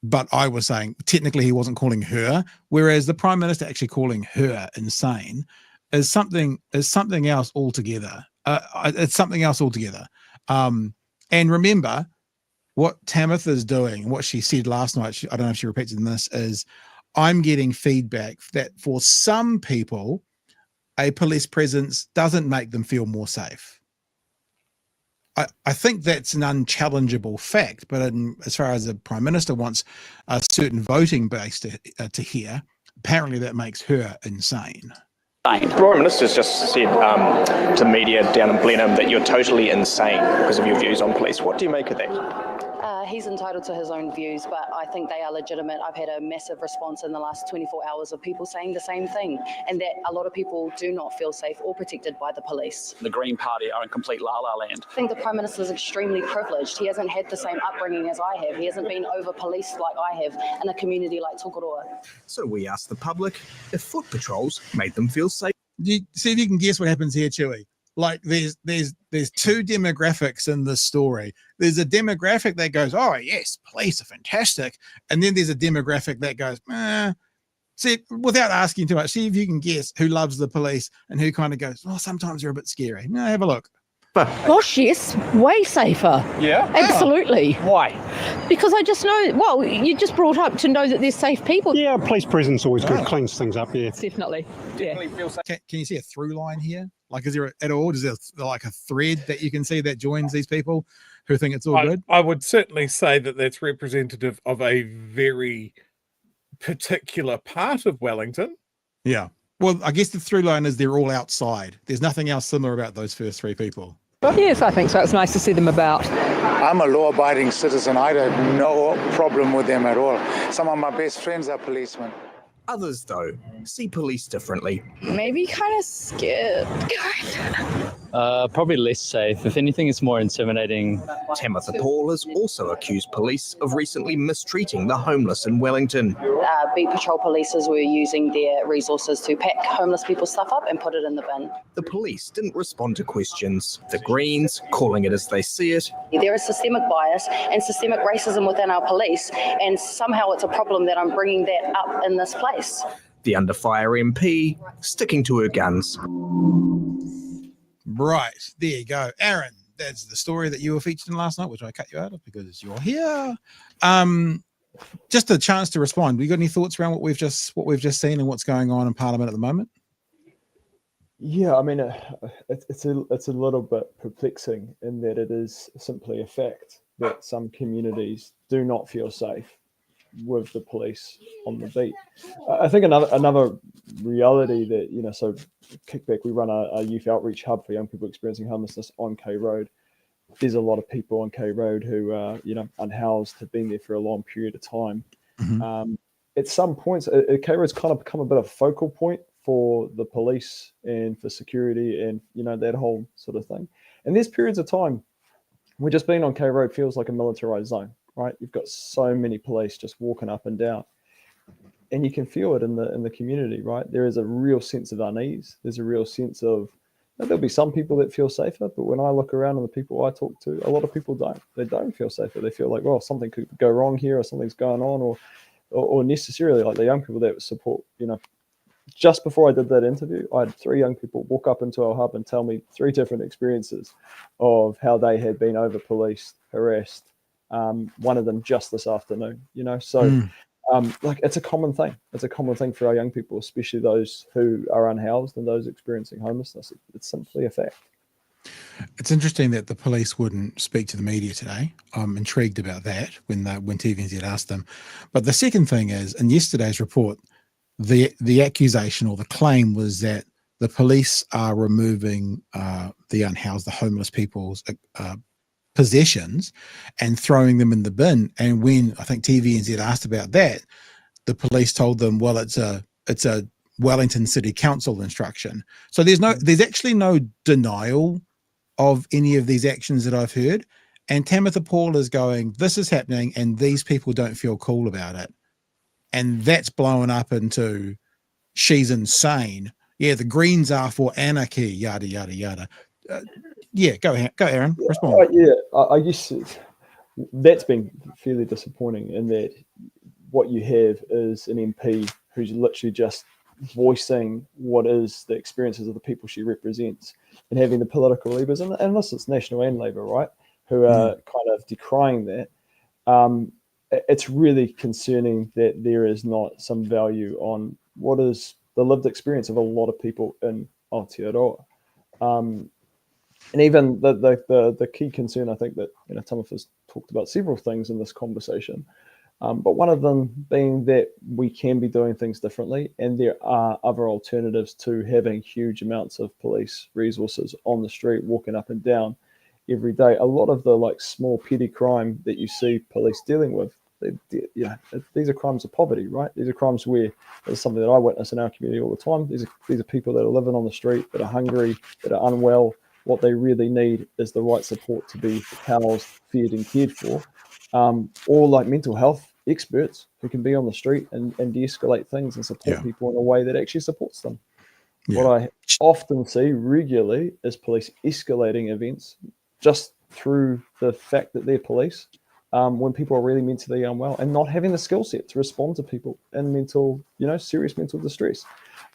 But I was saying technically he wasn't calling her, whereas the Prime Minister actually calling her insane is something else altogether. It's something else altogether. And remember, what Tamatha's doing, what she said last night, I don't know if she repeats in this, is I'm getting feedback that for some people, a police presence doesn't make them feel more safe. I think that's an unchallengeable fact, but as far as the Prime Minister wants a certain voting base to hear, apparently that makes her insane. The Prime Minister's just said to media down in Blenheim that you're totally insane because of your views on police. What do you make of that? He's entitled to his own views, but I think they are legitimate. I've had a massive response in the last 24 hours of people saying the same thing, and that a lot of people do not feel safe or protected by the police. The Green Party are in complete la-la land. I think the Prime Minister is extremely privileged. He hasn't had the same upbringing as I have. He hasn't been over-policed like I have in a community like Tokoroa. So we asked the public if foot patrols made them feel safe. See if you can guess what happens here, Chewy. Like there's two demographics in this story. There's a demographic that goes, oh yes, police are fantastic, and then there's a demographic that goes, See, without asking too much, see if you can guess who loves the police and who kind of goes, oh, sometimes they're a bit scary. No, have a look. Gosh, yes, way safer. Yeah? Absolutely. Why? Because I just know, well, you just brought up to know that there's safe people. Yeah, police presence always good, cleans things up, yeah. Definitely. Yeah. Can you see a through line here? Like, is there at all? Is there like a thread that you can see that joins these people who think it's all good? I would certainly say that that's representative of a very particular part of Wellington. Yeah. Well, I guess the through line is they're all outside. There's nothing else similar about those first three people. Yes, I think so. It's nice to see them about. I'm a law-abiding citizen. I have no problem with them at all. Some of my best friends are policemen. Others, though, see police differently. Maybe kind of scared. Probably less safe. If anything, it's more intimidating. Tamatha Paul has also accused police of recently mistreating the homeless in Wellington. Beat patrol policers were using their resources to pack homeless people's stuff up and put it in the bin. The police didn't respond to questions. The Greens, calling it as they see it. There is systemic bias and systemic racism within our police, and somehow it's a problem that I'm bringing that up in this place. The under fire MP sticking to her guns. Right, there you go. Aaron, that's the story that you were featured in last night, which I cut you out of because you're here. Just a chance to respond. You got any thoughts around what we've just seen and what's going on in Parliament at the moment? Yeah, I mean, it's a little bit perplexing in that it is simply a fact that some communities do not feel safe with the police on the beat. I think another reality that, so Kickback, we run a youth outreach hub for young people experiencing homelessness on K Road. There's a lot of people on K Road who are, unhoused, have been there for a long period of time. Mm-hmm. At some points, K Road's kind of become a bit of a focal point for the police and for security and, that whole sort of thing. And there's periods of time where just being on K Road feels like a militarized zone, right? You've got so many police just walking up and down. And you can feel it in the community, right? There is a real sense of unease. There's a real sense of, there'll be some people that feel safer, but when I look around and the people I talk to, a lot of people don't. They don't feel safer. They feel like, well, something could go wrong here or something's going on, or necessarily like the young people that support, just before I did that interview, I had 3 young people walk up into our hub and tell me 3 different experiences of how they had been over-policed, harassed, one of them just this afternoon, so it's a common thing. It's a common thing for our young people, especially those who are unhoused and those experiencing homelessness. It's simply a fact. It's interesting that the police wouldn't speak to the media today. I'm intrigued about that when TVNZ asked them. But the second thing is, in yesterday's report, the accusation or the claim was that the police are removing the unhoused, the homeless people's possessions and throwing them in the bin. And when I think TVNZ asked about that, the police told them, well, it's a Wellington City Council instruction. So there's actually no denial of any of these actions that I've heard. And Tamatha Paul is going, this is happening and these people don't feel cool about it. And that's blown up into, she's insane. Yeah, the Greens are for anarchy, yada, yada, yada. Yeah, go Aaron, respond. I guess that's been fairly disappointing in that what you have is an MP who's literally just voicing what is the experiences of the people she represents and having the political levers, and unless it's National and Labour, right, who are kind of decrying that. It's really concerning that there is not some value on what is the lived experience of a lot of people in Aotearoa. And even the key concern, I think that Tamatha's talked about several things in this conversation, but one of them being that we can be doing things differently, and there are other alternatives to having huge amounts of police resources on the street, walking up and down every day. A lot of the small petty crime that you see police dealing with, these are crimes of poverty, right? These are crimes where there's something that I witness in our community all the time. These are people that are living on the street, that are hungry, that are unwell. What they really need is the right support to be housed, fed and cared for, or like mental health experts who can be on the street and de-escalate things and support people in a way that actually supports them. Yeah. What I often see regularly is police escalating events just through the fact that they're police when people are really mentally unwell and not having the skill set to respond to people in mental, serious mental distress.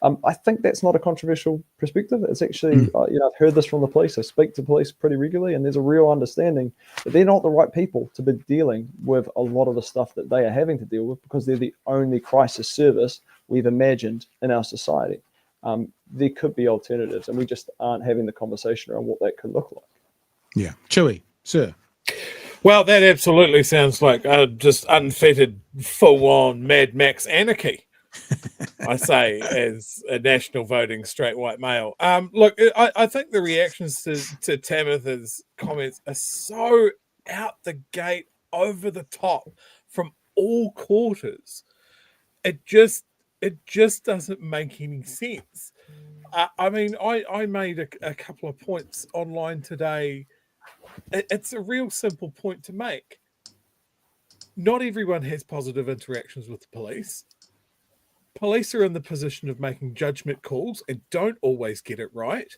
I think that's not a controversial perspective. It's actually, I've heard this from the police. I speak to police pretty regularly, and there's a real understanding that they're not the right people to be dealing with a lot of the stuff that they are having to deal with, because they're the only crisis service we've imagined in our society. There could be alternatives, and we just aren't having the conversation around what that could look like. Yeah. Chewy, sir. Well, that absolutely sounds like just unfettered, full-on Mad Max anarchy. I say, as a national voting straight white male. Look, I think the reactions to Tamatha's comments are so out the gate, over the top, from all quarters. It just doesn't make any sense. I mean, I made a couple of points online today. It's a real simple point to make. Not everyone has positive interactions with the police. Police are in the position of making judgment calls and don't always get it right.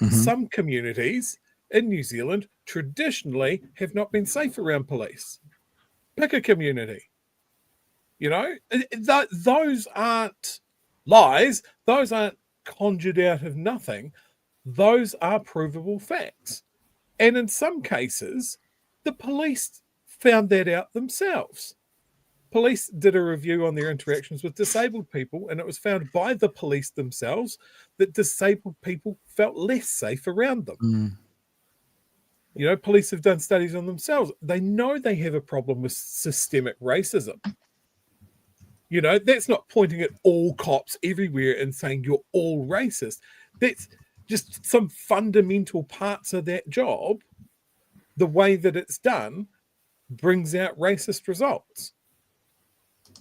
Some communities in New Zealand traditionally have not been safe around police. Pick a community. Those aren't lies. Those aren't conjured out of nothing. Those are provable facts. And in some cases, the police found that out themselves. Police did a review on their interactions with disabled people, and it was found by the police themselves that disabled people felt less safe around them. Police have done studies on themselves. They know they have a problem with systemic racism. That's not pointing at all cops everywhere and saying you're all racist. That's just some fundamental parts of that job. The way that it's done brings out racist results.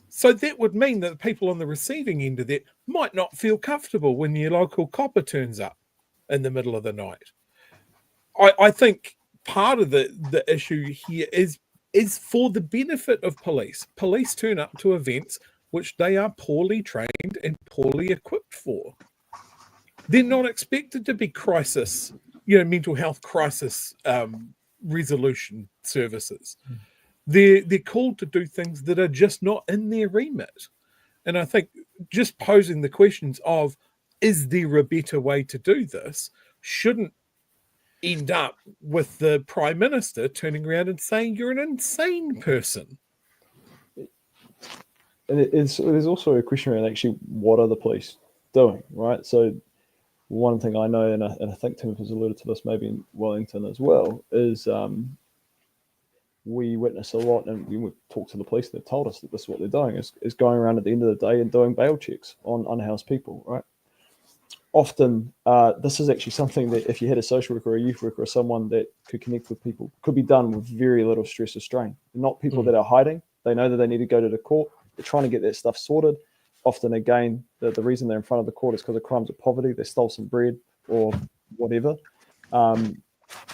So that would mean that the people on the receiving end of that might not feel comfortable when your local copper turns up in the middle of the night. I think part of the issue here is for the benefit of police. Police turn up to events which they are poorly trained and poorly equipped for. They're not expected to be mental health crisis resolution services. They're called to do things that are just not in their remit. And I think just posing the questions of, is there a better way to do this, shouldn't end up with the Prime Minister turning around and saying you're an insane person. And there's also a question around actually what are the police doing, right? So one thing I know, and I think Tim has alluded to this maybe in Wellington as well, is we witness a lot, and we talk to the police, they've told us that this is what they're doing, is going around at the end of the day and doing bail checks on unhoused people, right? Often, this is actually something that if you had a social worker or a youth worker or someone that could connect with people, could be done with very little stress or strain. Not people that are hiding. They know that they need to go to the court. They're trying to get that stuff sorted. Often, again, the reason they're in front of the court is because of crimes of poverty. They stole some bread or whatever.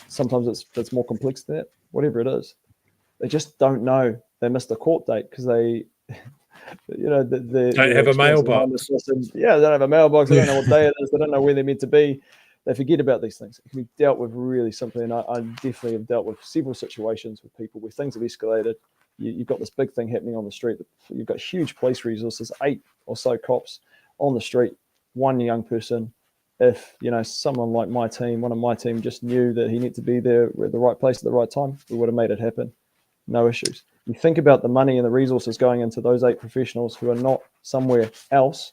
Sometimes it's more complex than that, whatever it is. They just don't know they missed a court date because they, don't have a mailbox. They don't have a mailbox. They don't know what day it is. They don't know where they're meant to be. They forget about these things. It can be dealt with really simply. And I definitely have dealt with several situations with people where things have escalated. You've got this big thing happening on the street. You've got huge police resources, 8 or so cops on the street, one young person. If, someone like my team, one of my team just knew that he needed to be there at the right place at the right time, we would have made it happen. No issues. You think about the money and the resources going into those 8 professionals who are not somewhere else.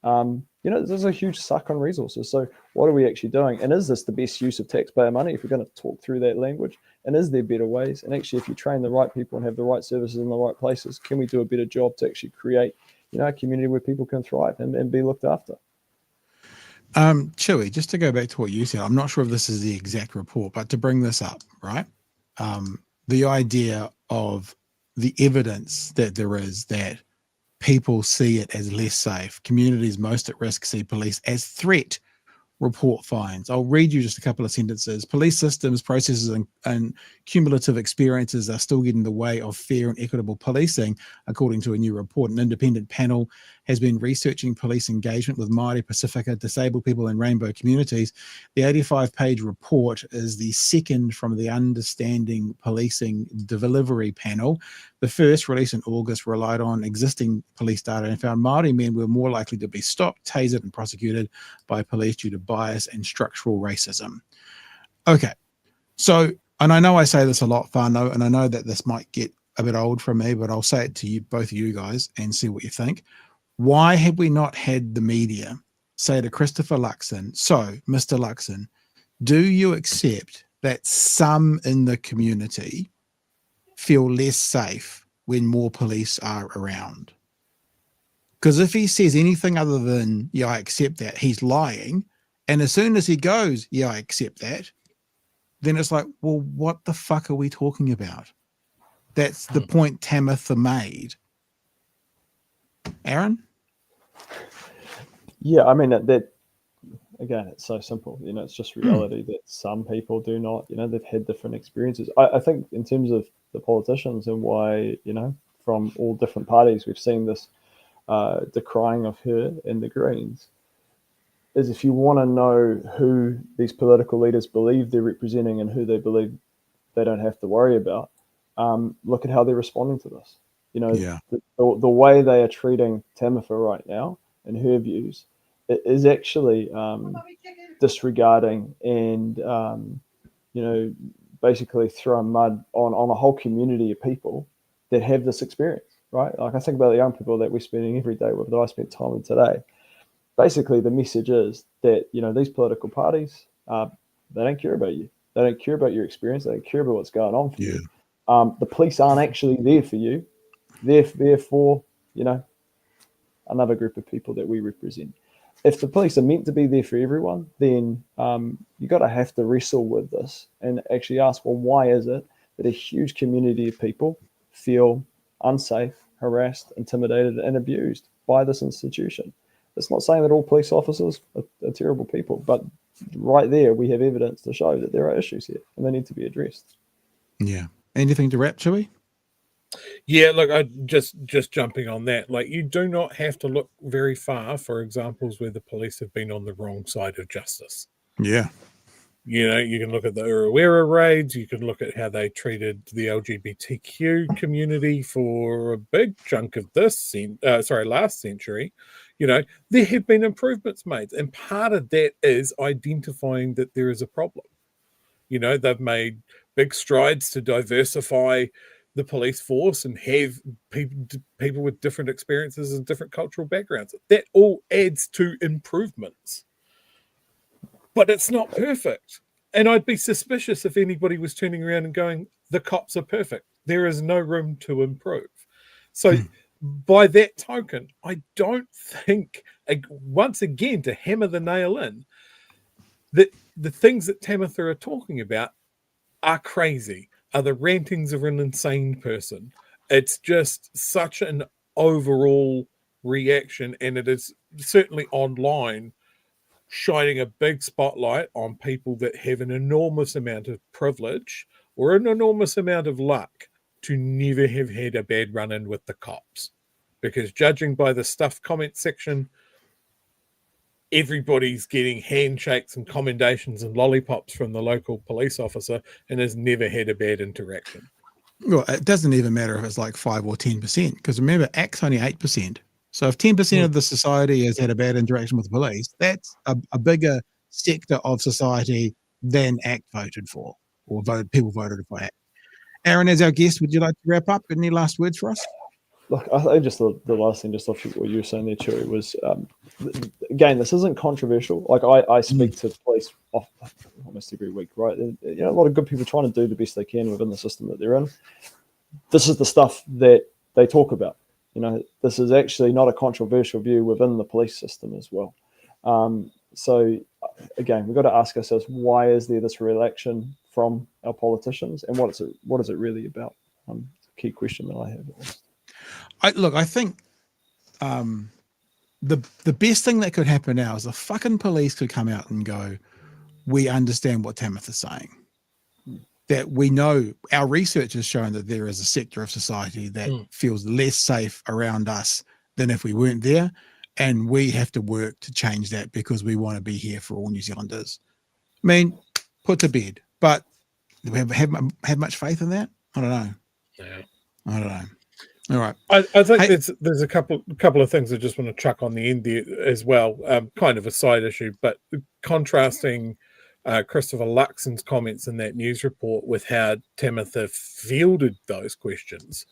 There's a huge suck on resources. So what are we actually doing? And is this the best use of taxpayer money if we're going to talk through that language? And is there better ways? And actually, if you train the right people and have the right services in the right places, can we do a better job to actually create, a community where people can thrive and be looked after? Chewy, just to go back to what you said, I'm not sure if this is the exact report, but to bring this up, right? The idea of the evidence that there is that people see it as less safe. Communities most at risk see police as threat report finds. I'll read you just a couple of sentences. Police systems, processes, and cumulative experiences are still getting in the way of fair and equitable policing, according to a new report. An independent panel has been researching police engagement with Māori, Pacifica, disabled people, and rainbow communities. The 85-page report is the second from the Understanding Policing Delivery panel. The first, released in August, relied on existing police data and found Māori men were more likely to be stopped, tasered, and prosecuted by police due to bias and structural racism. Okay, so, and I know I say this a lot, Whānau, and I know that this might get a bit old for me, but I'll say it to you, both of you guys, and see what you think. Why have we not had the media say to Christopher Luxon, so, Mr. Luxon, do you accept that some in the community feel less safe when more police are around? Because if he says anything other than, yeah, I accept that, he's lying. And as soon as he goes, yeah, I accept that, then it's like, well, what the fuck are we talking about? That's the point Tamatha made. Aaron? Yeah, I mean, that again, it's so simple. You know, it's just reality that some people do not, you know, they've had different experiences. I think in terms of the politicians and why, you know, from all different parties, we've seen this decrying of her and the Greens, is if you want to know who these political leaders believe they're representing and who they believe they don't have to worry about, look at how they're responding to this. You know, the way they are treating Tamatha right now and her views is actually disregarding and, you know, basically throwing mud on a whole community of people that have this experience, right? Like, I think about the young people that we're spending every day with, that I spent time with today. Basically, the message is that, you know, these political parties, they don't care about you. They don't care about your experience. They don't care about what's going on for you. The police aren't actually there for you. They're there for, you know, another group of people that we represent. If the police are meant to be there for everyone, then you got to have to wrestle with this and actually ask, well, why is it that a huge community of people feel unsafe, harassed, intimidated, and abused by this institution? It's not saying that all police officers are terrible people, but right there we have evidence to show that there are issues here and they need to be addressed. Yeah. Anything to wrap, Chewy? Yeah, look, I just jumping on that. Like, you do not have to look very far for examples where the police have been on the wrong side of justice. Yeah. You know, you can look at the Uruwera raids. You can look at how they treated the LGBTQ community for a big chunk of this last century. You know, there have been improvements made, and part of that is identifying that there is a problem. You know, they've made big strides to diversify the police force and have people with different experiences and different cultural backgrounds. That all adds to improvements. But it's not perfect. And I'd be suspicious if anybody was turning around and going, the cops are perfect. There is no room to improve. So by that token, I don't think, once again, to hammer the nail in, that the things that Tamatha are talking about are crazy, are the rantings of an insane person. It's just such an overall reaction, and it is certainly online shining a big spotlight on people that have an enormous amount of privilege or an enormous amount of luck to never have had a bad run-in with the cops. Because judging by the stuff comment section, everybody's getting handshakes and commendations and lollipops from the local police officer and has never had a bad interaction. Well, it doesn't even matter if it's like 5 or 10%, because remember, ACT's only 8%. So if 10% of the society has had a bad interaction with the police, that's a bigger sector of society than ACT voted for, or people voted for ACT. Aaron, as our guest, would you like to wrap up? Any last words for us? Look, I think just the last thing, just off what you were saying there, Chewy, was, again, this isn't controversial. Like, I speak to police almost every week, right? And, you know, a lot of good people trying to do the best they can within the system that they're in. This is the stuff that they talk about. You know, this is actually not a controversial view within the police system as well. So, again, we've got to ask ourselves, why is there this reaction from our politicians, and what is it really about? It's a key question that I have. I think the best thing that could happen now is the fucking police could come out and go, we understand what Tamatha's saying. That we know, our research has shown that there is a sector of society that feels less safe around us than if we weren't there. And we have to work to change that because we want to be here for all New Zealanders. I mean, put to bed. But do we have much faith in that? I don't know. Yeah. I don't know. All right. I think there's a couple of things I just want to chuck on the end there as well. Kind of a side issue, but contrasting Christopher Luxon's comments in that news report with how Tamatha fielded those questions.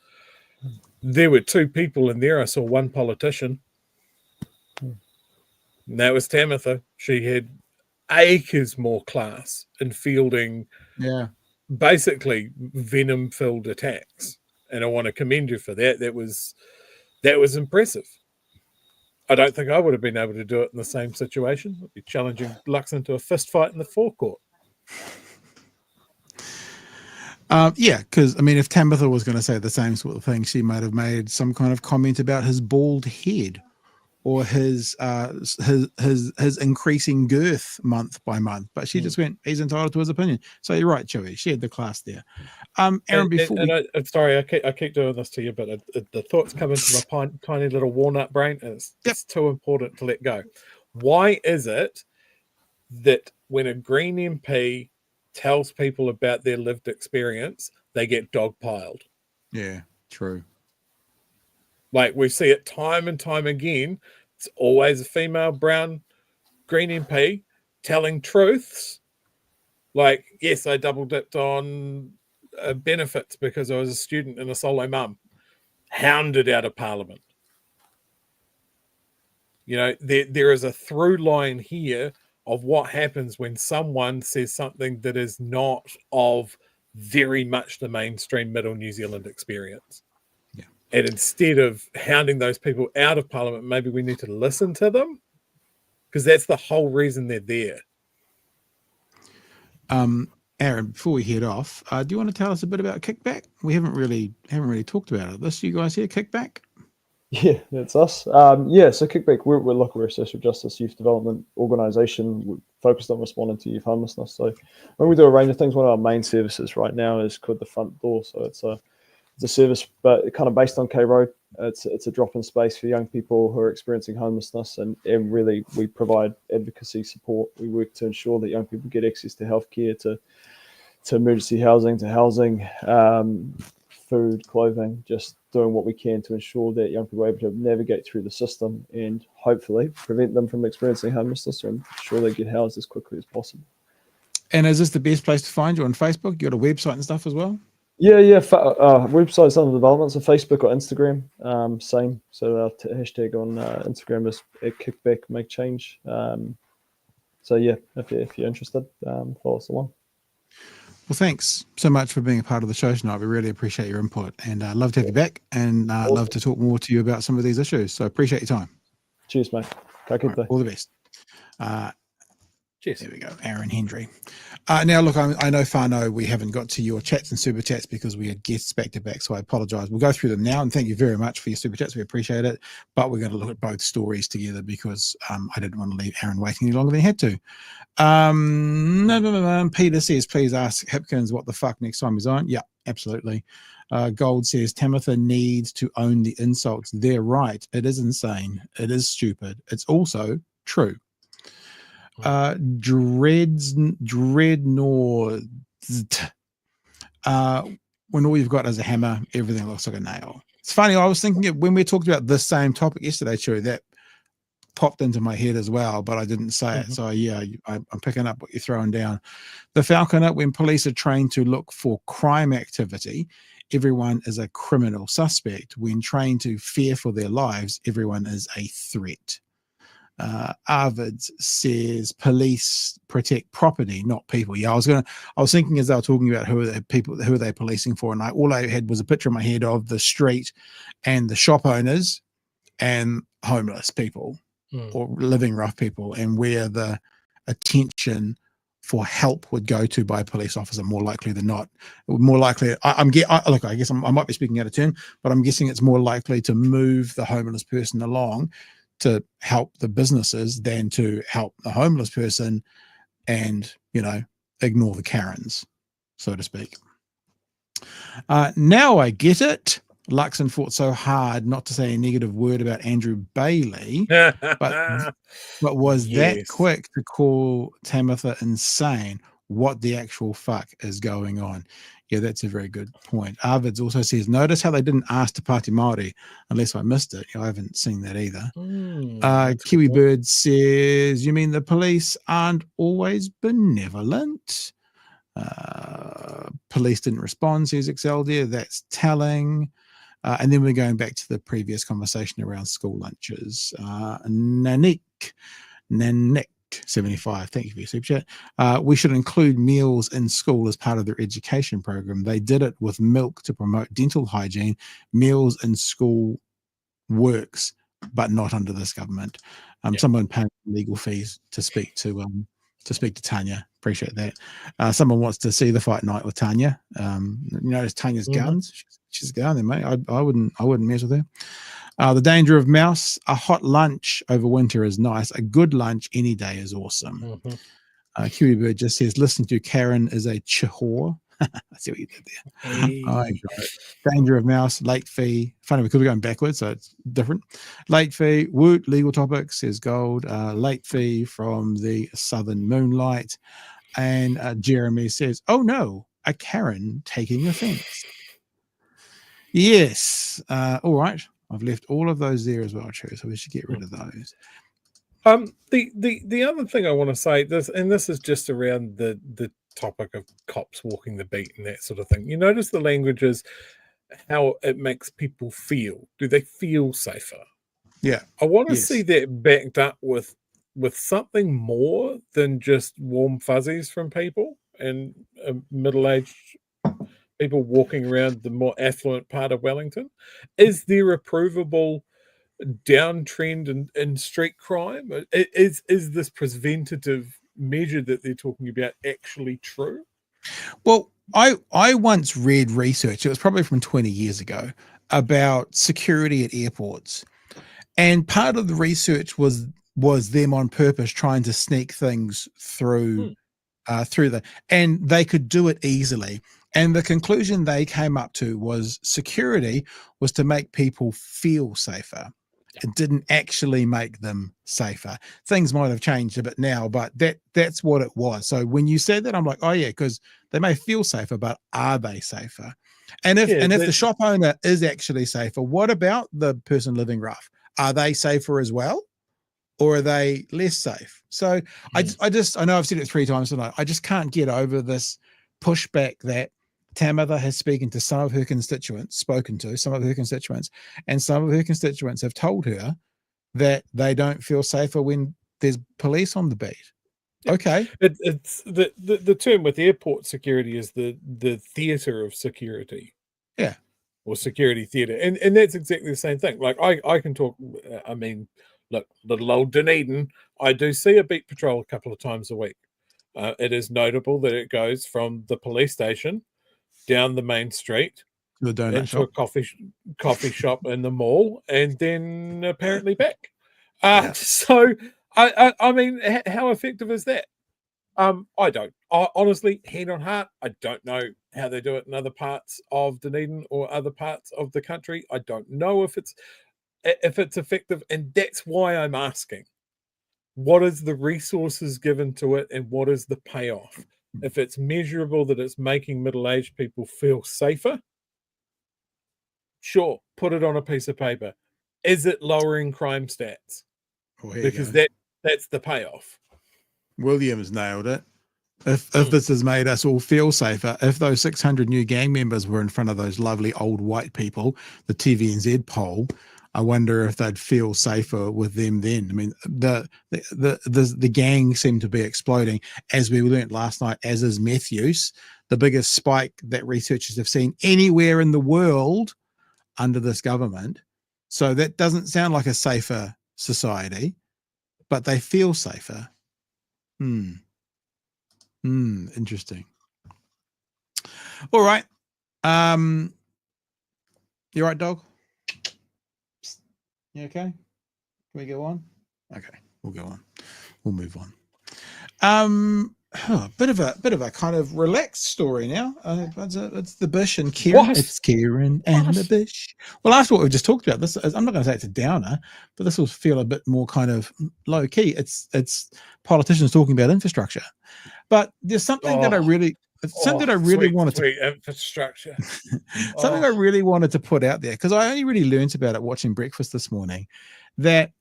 There were two people in there. I saw one politician. And that was Tamatha. She had acres more class in fielding basically venom-filled attacks. And I want to commend you for that. That was impressive. I don't think I would have been able to do it in the same situation. I'd be challenging Luxon to a fist fight in the forecourt. Yeah, because I mean, if Tamatha was going to say the same sort of thing, she might have made some kind of comment about his bald head or his increasing girth month by month. But she just went, he's entitled to his opinion. So you're right, Chewy. She had the class there. Aaron, I'm sorry, I keep doing this to you, but the thoughts come into my tiny little walnut brain, and it's too important to let go. Why is it that when a Green MP tells people about their lived experience, they get dogpiled? Yeah, true. Like, we see it time and time again. It's always a female brown Green MP telling truths. Like, yes, I double dipped on benefits because I was a student and a solo mum. Hounded out of Parliament. You know, there is a through line here of what happens when someone says something that is not of very much the mainstream middle New Zealand experience. And instead of hounding those people out of Parliament, maybe we need to listen to them, because that's the whole reason they're there. Aaron, before we head off, do you want to tell us a bit about Kickback? We haven't really talked about it. This, you guys here, Kickback? Yeah, that's us. So Kickback, we're a social justice youth development organisation. We're focused on responding to youth homelessness. So when we do a range of things, one of our main services right now is called the Front Door. So it's a service, but kind of based on K Road. It's a drop-in space for young people who are experiencing homelessness, and really we provide advocacy support. We work to ensure that young people get access to healthcare, to emergency housing, to housing, food, clothing, just doing what we can to ensure that young people are able to navigate through the system and hopefully prevent them from experiencing homelessness and ensure they get housed as quickly as possible. And is this the best place to find you on Facebook? You got a website and stuff as well? Yeah. Websites under development, so Facebook or Instagram, same. So our hashtag on Instagram is @Kickback Make Change. So yeah, if you're interested, follow us along. Well, thanks so much for being a part of the show tonight. We really appreciate your input, and I'd love to have you back, and I'd love to talk more to you about some of these issues. So appreciate your time. Cheers, mate. All the best. Cheers. There we go, Aaron Hendry. Now, look, I know, Fano, we haven't got to your chats and super chats because we had guests back to back, so I apologise. We'll go through them now, and thank you very much for your super chats. We appreciate it, but we're going to look at both stories together because I didn't want to leave Aaron waiting any longer than he had to. Peter says, please ask Hipkins what the fuck next time he's on. Yeah, absolutely. Gold says, Tamatha needs to own the insults. They're right. It is insane. It is stupid. It's also true. Dreadnought. When all you've got is a hammer, everything looks like a nail. It's funny, I was thinking when we talked about this same topic yesterday, Chewy, that popped into my head as well, but I didn't say it. So yeah, I'm picking up what you're throwing down. The Falconer, when police are trained to look for crime activity, everyone is a criminal suspect. When trained to fear for their lives, everyone is a threat. Arvid says police protect property, not people. Yeah, I was thinking as they were talking about who are they policing for, and all I had was a picture in my head of the street and the shop owners and homeless people or living rough people, and where the attention for help would go to by a police officer more likely than not. More likely, I guess I might be speaking out of turn, but I'm guessing it's more likely to move the homeless person along to help the businesses than to help the homeless person and, ignore the Karens, so to speak. Now I get it. Luxon fought so hard not to say a negative word about Andrew Bailey, but was that Yes. quick to call Tamatha insane. What the actual fuck is going on? Yeah, that's a very good point. Arvids also says, notice how they didn't ask Te Pāti Māori, unless I missed it. I haven't seen that either. Kiwi Bird says, you mean the police aren't always benevolent? Police didn't respond, says Exceldia. That's telling. And then we're going back to the previous conversation around school lunches. Nanik 75, thank you for your super chat. We should include meals in school as part of their education program. They did it with milk to promote dental hygiene. Meals in school works, but not under this government. Someone paying legal fees to speak to Tanya. Appreciate that. Someone wants to see the fight night with Tanya. Notice Tanya's guns. She's going there, mate. I wouldn't mess with her. The danger of mouse. A hot lunch over winter is nice. A good lunch any day is awesome. Kiwi Bird just says, listening to Karen is a chihor. I see what you did there. Hey. I got it. Danger of mouse, late fee. Funny because we're going backwards, so it's different. Late fee, Woot, legal topics, says Gold. Late fee from the Southern Moonlight. And Jeremy says, oh no, a Karen taking offense. Yes. All right. I've left all of those there as well, Chewy, so we should get rid of those. The other thing I want to say, this is just around the topic of cops walking the beat and that sort of thing. You notice the language is how it makes people feel. Do they feel safer? Yeah. I want to see that backed up with something more than just warm fuzzies from people and middle-aged people walking around the more affluent part of Wellington. Is there a provable downtrend in street crime? Is this preventative measure that they're talking about actually true? Well, I once read research, it was probably from 20 years ago, about security at airports. And part of the research was them on purpose trying to sneak things through and they could do it easily. And the conclusion they came up to was security was to make people feel safer. It didn't actually make them safer. Things might have changed a bit now, but that's what it was. So when you said that, I'm like, oh yeah, because they may feel safer, but are they safer? And if the shop owner is actually safer, what about the person living rough? Are they safer as well? Or are they less safe? So I know I've said it 3 times tonight. I just can't get over this pushback that Tamatha has spoken to some of her constituents, and some of her constituents have told her that they don't feel safer when there's police on the beat. Okay. It's the term with airport security is the theatre of security. Yeah. Or security theatre. And that's exactly the same thing. Like I can talk, I mean, look, little old Dunedin, I do see a beat patrol a couple of times a week. It is notable that it goes from the police station down the main street the donut into shop. a coffee shop in the mall, and then apparently back. So I mean, how effective is that? I don't. Honestly, hand on heart, I don't know how they do it in other parts of Dunedin or other parts of the country. I don't know if it's effective, and that's why I'm asking. What is the resources given to it, and what is the payoff? If it's measurable that it's making middle-aged people feel safer, sure, put it on a piece of paper. Is it lowering crime stats? Because that's the payoff. Williams nailed it. If this has made us all feel safer, if those 600 new gang members were in front of those lovely old white people, the TVNZ poll, I wonder if they'd feel safer with them then. I mean, the gang seemed to be exploding, as we learned last night, as is meth use, the biggest spike that researchers have seen anywhere in the world under this government. So that doesn't sound like a safer society, but they feel safer. Interesting. All right. You right, dog? You okay? Can we go on? Okay, we'll go on. We'll move on. Bit of a kind of relaxed story now. It's the Bish and Kieran. What? It's Kieran and the Bish. Well, after what we've just talked about, I'm not going to say it's a downer, but this will feel a bit more kind of low key. It's politicians talking about infrastructure, but there's something that I really wanted to infrastructure. something I really wanted to put out there, because I only really learned about it watching breakfast this morning, that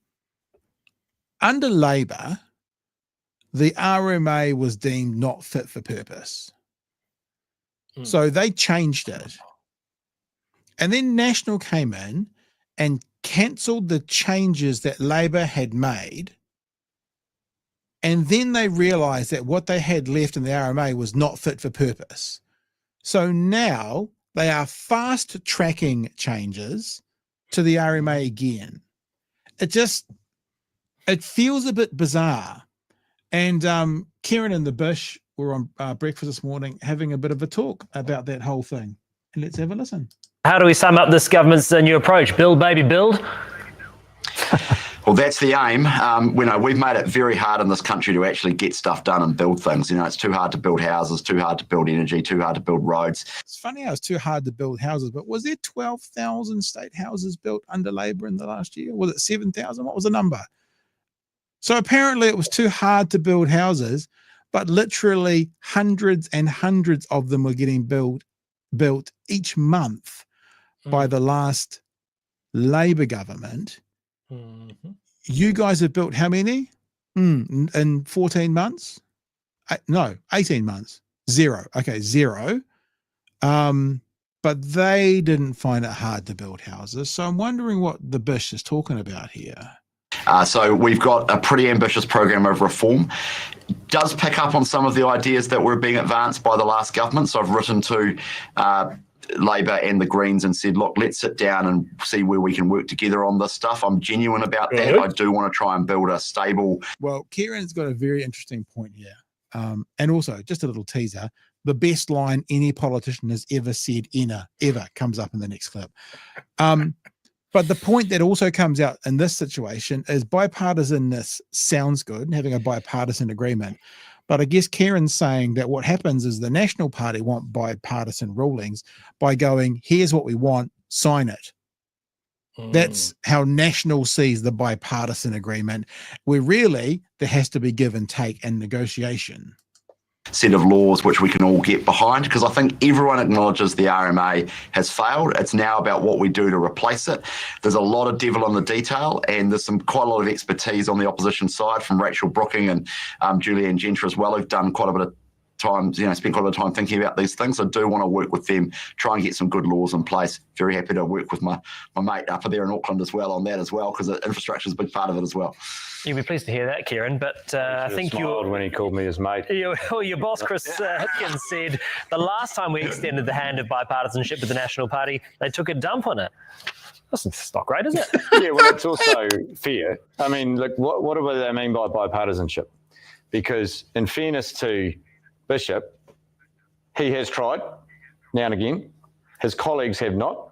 under Labor, the RMA was deemed not fit for purpose. So they changed it. And then National came in and cancelled the changes that Labor had made. And then they realised that what they had left in the RMA was not fit for purpose. So now they are fast tracking changes to the RMA again. It feels a bit bizarre. And Kieran and the Bish were on breakfast this morning having a bit of a talk about that whole thing. And let's have a listen. How do we sum up this government's new approach? Build, baby, build? Well, that's the aim. We've made it very hard in this country to actually get stuff done and build things. It's too hard to build houses, too hard to build energy, too hard to build roads. It's funny how it's too hard to build houses, but was there 12,000 state houses built under Labor in the last year? Was it 7,000? What was the number? So apparently it was too hard to build houses, but literally hundreds and hundreds of them were getting built each month by the last Labor government. You guys have built how many? In 14 months? No, 18 months. Zero. Okay, zero. But they didn't find it hard to build houses. So I'm wondering what the Bish is talking about here. So we've got a pretty ambitious program of reform. Does pick up on some of the ideas that were being advanced by the last government. So I've written to Labor and the Greens and said, look, let's sit down and see where we can work together on this stuff. I'm genuine about that. I do want to try and build a stable. Well, Kieran's got a very interesting point here. And also, just a little teaser, the best line any politician has ever said ever comes up in the next clip. But the point that also comes out in this situation is bipartisanness sounds good, having a bipartisan agreement. But I guess Kieran's saying that what happens is the National Party want bipartisan rulings by going, here's what we want, sign it. That's how National sees the bipartisan agreement, where really there has to be give and take and negotiation. Set of laws which we can all get behind, because I think everyone acknowledges the RMA has failed. It's now about what we do to replace it. There's a lot of devil in the detail, and there's quite a lot of expertise on the opposition side from Rachel Brooking and Julianne Gentry as well, who've done quite a bit of time, spent quite a bit of time thinking about these things. I do want to work with them, try and get some good laws in place. Very happy to work with my mate up there in Auckland as well on that as well, because infrastructure is a big part of it as well. You'll be pleased to hear that, Kieran, but I think when he called me his mate. Your boss, Chris Hipkins, said the last time we extended the hand of bipartisanship with the National Party, they took a dump on it. That's not great, is it? Yeah, well, it's also fair. I mean, look, what do they mean by bipartisanship? Because in fairness to Bishop, he has tried now and again. His colleagues have not.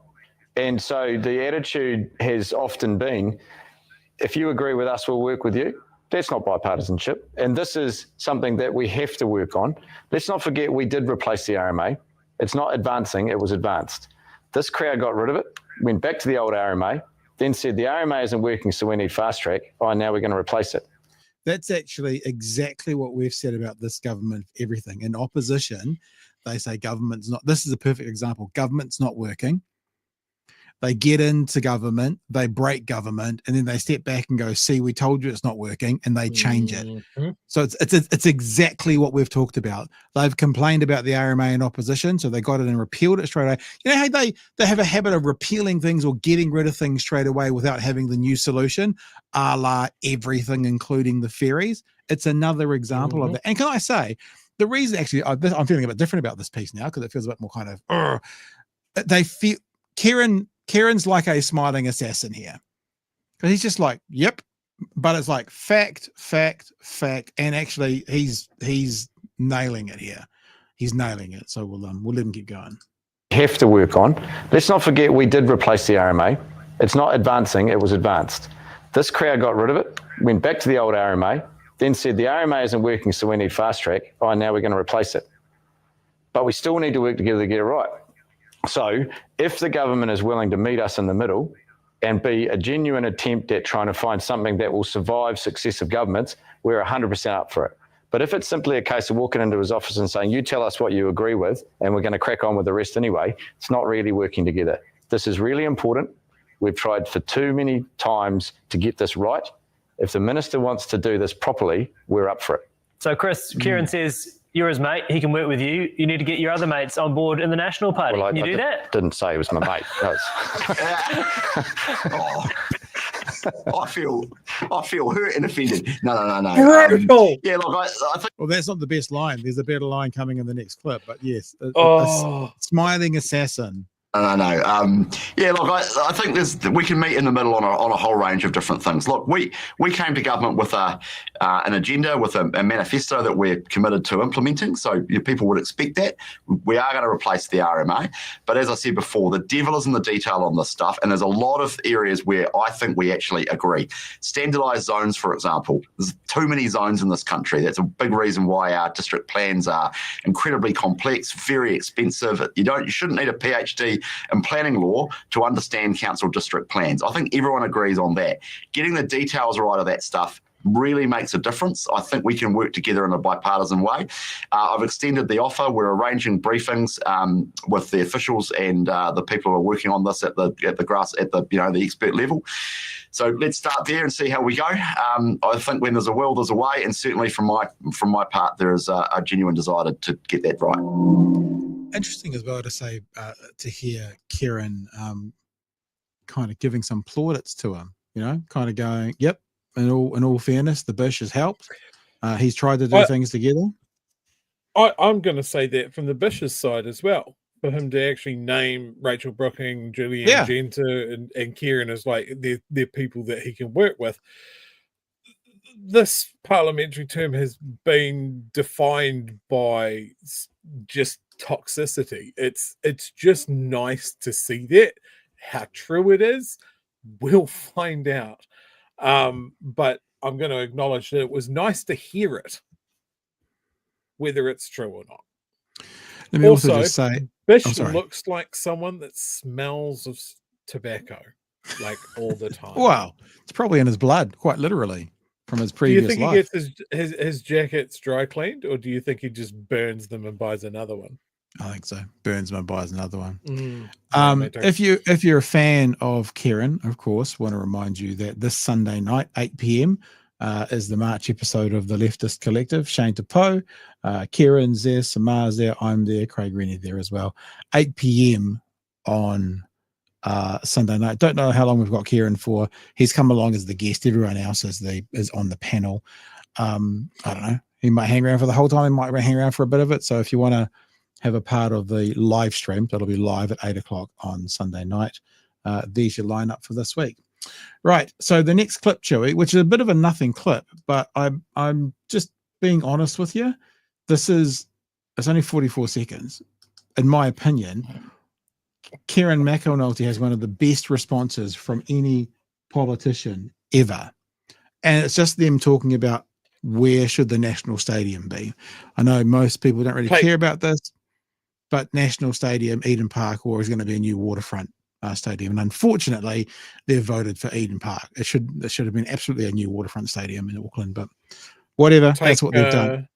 And so the attitude has often been, if you agree with us, we'll work with you. That's not bipartisanship. And this is something that we have to work on. Let's not forget we did replace the RMA. It's not advancing, it was advanced. This crowd got rid of it, went back to the old RMA, then said the RMA isn't working, so we need fast track. Oh, now we're going to replace it. That's actually exactly what we've said about this government, everything. In opposition, they say government's not, this is a perfect example, government's not working. They get into government, they break government, and then they step back and go, see, we told you it's not working, and they change it. So it's exactly what we've talked about. They've complained about the RMA in opposition, so they got it and repealed it straight away. You know how they have a habit of repealing things or getting rid of things straight away without having the new solution, a la everything, including the ferries. It's another example of that. And can I say, the reason actually, I'm feeling a bit different about this piece now, because it feels a bit more kind of, they feel, Kieran's like a smiling assassin here, because he's just like, yep, but it's like fact, and actually he's nailing it here. He's nailing it. So we'll let him keep going. Have to work on. Let's not forget we did replace the RMA. It's not advancing, it was advanced. This crowd got rid of it, went back to the old RMA, then said the RMA isn't working, so we need fast track. Oh, now we're going to replace it. But we still need to work together to get it right. So if the government is willing to meet us in the middle and be a genuine attempt at trying to find something that will survive successive governments, we're 100% up for it. But if it's simply a case of walking into his office and saying, you tell us what you agree with, and we're going to crack on with the rest anyway, it's not really working together. This is really important. We've tried for too many times to get this right. If the minister wants to do this properly, we're up for it. So, Chris, Kieran says you're his mate. He can work with you. You need to get your other mates on board in the National Party. Well, can you do that? Didn't say he was my mate. I feel hurt and offended. No. Yeah, look, I think. Well, that's not the best line. There's a better line coming in the next clip. But yes, a smiling assassin. No. Yeah, look, I think we can meet in the middle on a whole range of different things. Look, we came to government with an agenda, with a manifesto that we're committed to implementing. So people would expect that. We are going to replace the RMA. But as I said before, the devil is in the detail on this stuff. And there's a lot of areas where I think we actually agree. Standardised zones, for example. There's too many zones in this country. That's a big reason why our district plans are incredibly complex, very expensive. You shouldn't need a PhD in planning law to understand council district plans. I think everyone agrees on that. Getting the details right of that stuff really makes a difference. I think we can work together in a bipartisan way. I've extended the offer. We're arranging briefings with the officials and the people who are working on this at the expert level. So let's start there and see how we go. I think when there's a will, there's a way, and certainly from my part, there is a genuine desire to get that right. Interesting as well to say to hear Kieran kind of giving some plaudits to him. Kind of going, yep. In all fairness, the Bish has helped. He's tried to do things together. I'm going to say that from the Bish's side as well. For him to actually name Rachel Brooking, Julianne Genter, and Kieran as like they're people that he can work with. This parliamentary term has been defined by just toxicity. It's just nice to see that. How true it is, we'll find out. But I'm going to acknowledge that it was nice to hear it, whether it's true or not. Let me also just say, Bish looks like someone that smells of tobacco, like all the time. Well, it's probably in his blood, quite literally, from his previous life. Do you think he gets his jackets dry cleaned, or do you think he just burns them and buys another one? I think so. Burns them and buys another one. If you're a fan of Kieran, of course, want to remind you that this Sunday night, 8 p.m, is the March episode of the Leftist Collective. Shane Tapo, Kieran's there, Samar's there, I'm there, Craig Rennie there as well. 8 p.m. on Sunday night. Don't know how long we've got Kieran for. He's come along as the guest. Everyone else is on the panel. I don't know. He might hang around for the whole time. He might hang around for a bit of it. So if you want to have a part of the live stream, that'll be live at 8 o'clock on Sunday night. There's your lineup for this week. Right. So the next clip, Chewy, which is a bit of a nothing clip, but I'm just being honest with you. It's only 44 seconds. In my opinion, Kieran McAnulty has one of the best responses from any politician ever. And it's just them talking about where should the National Stadium be. I know most people don't really care about this, but National Stadium, Eden Park, or is going to be a new waterfront stadium. And unfortunately, they've voted for Eden Park. It should have been absolutely a new waterfront stadium in Auckland, but whatever. That's what they've done.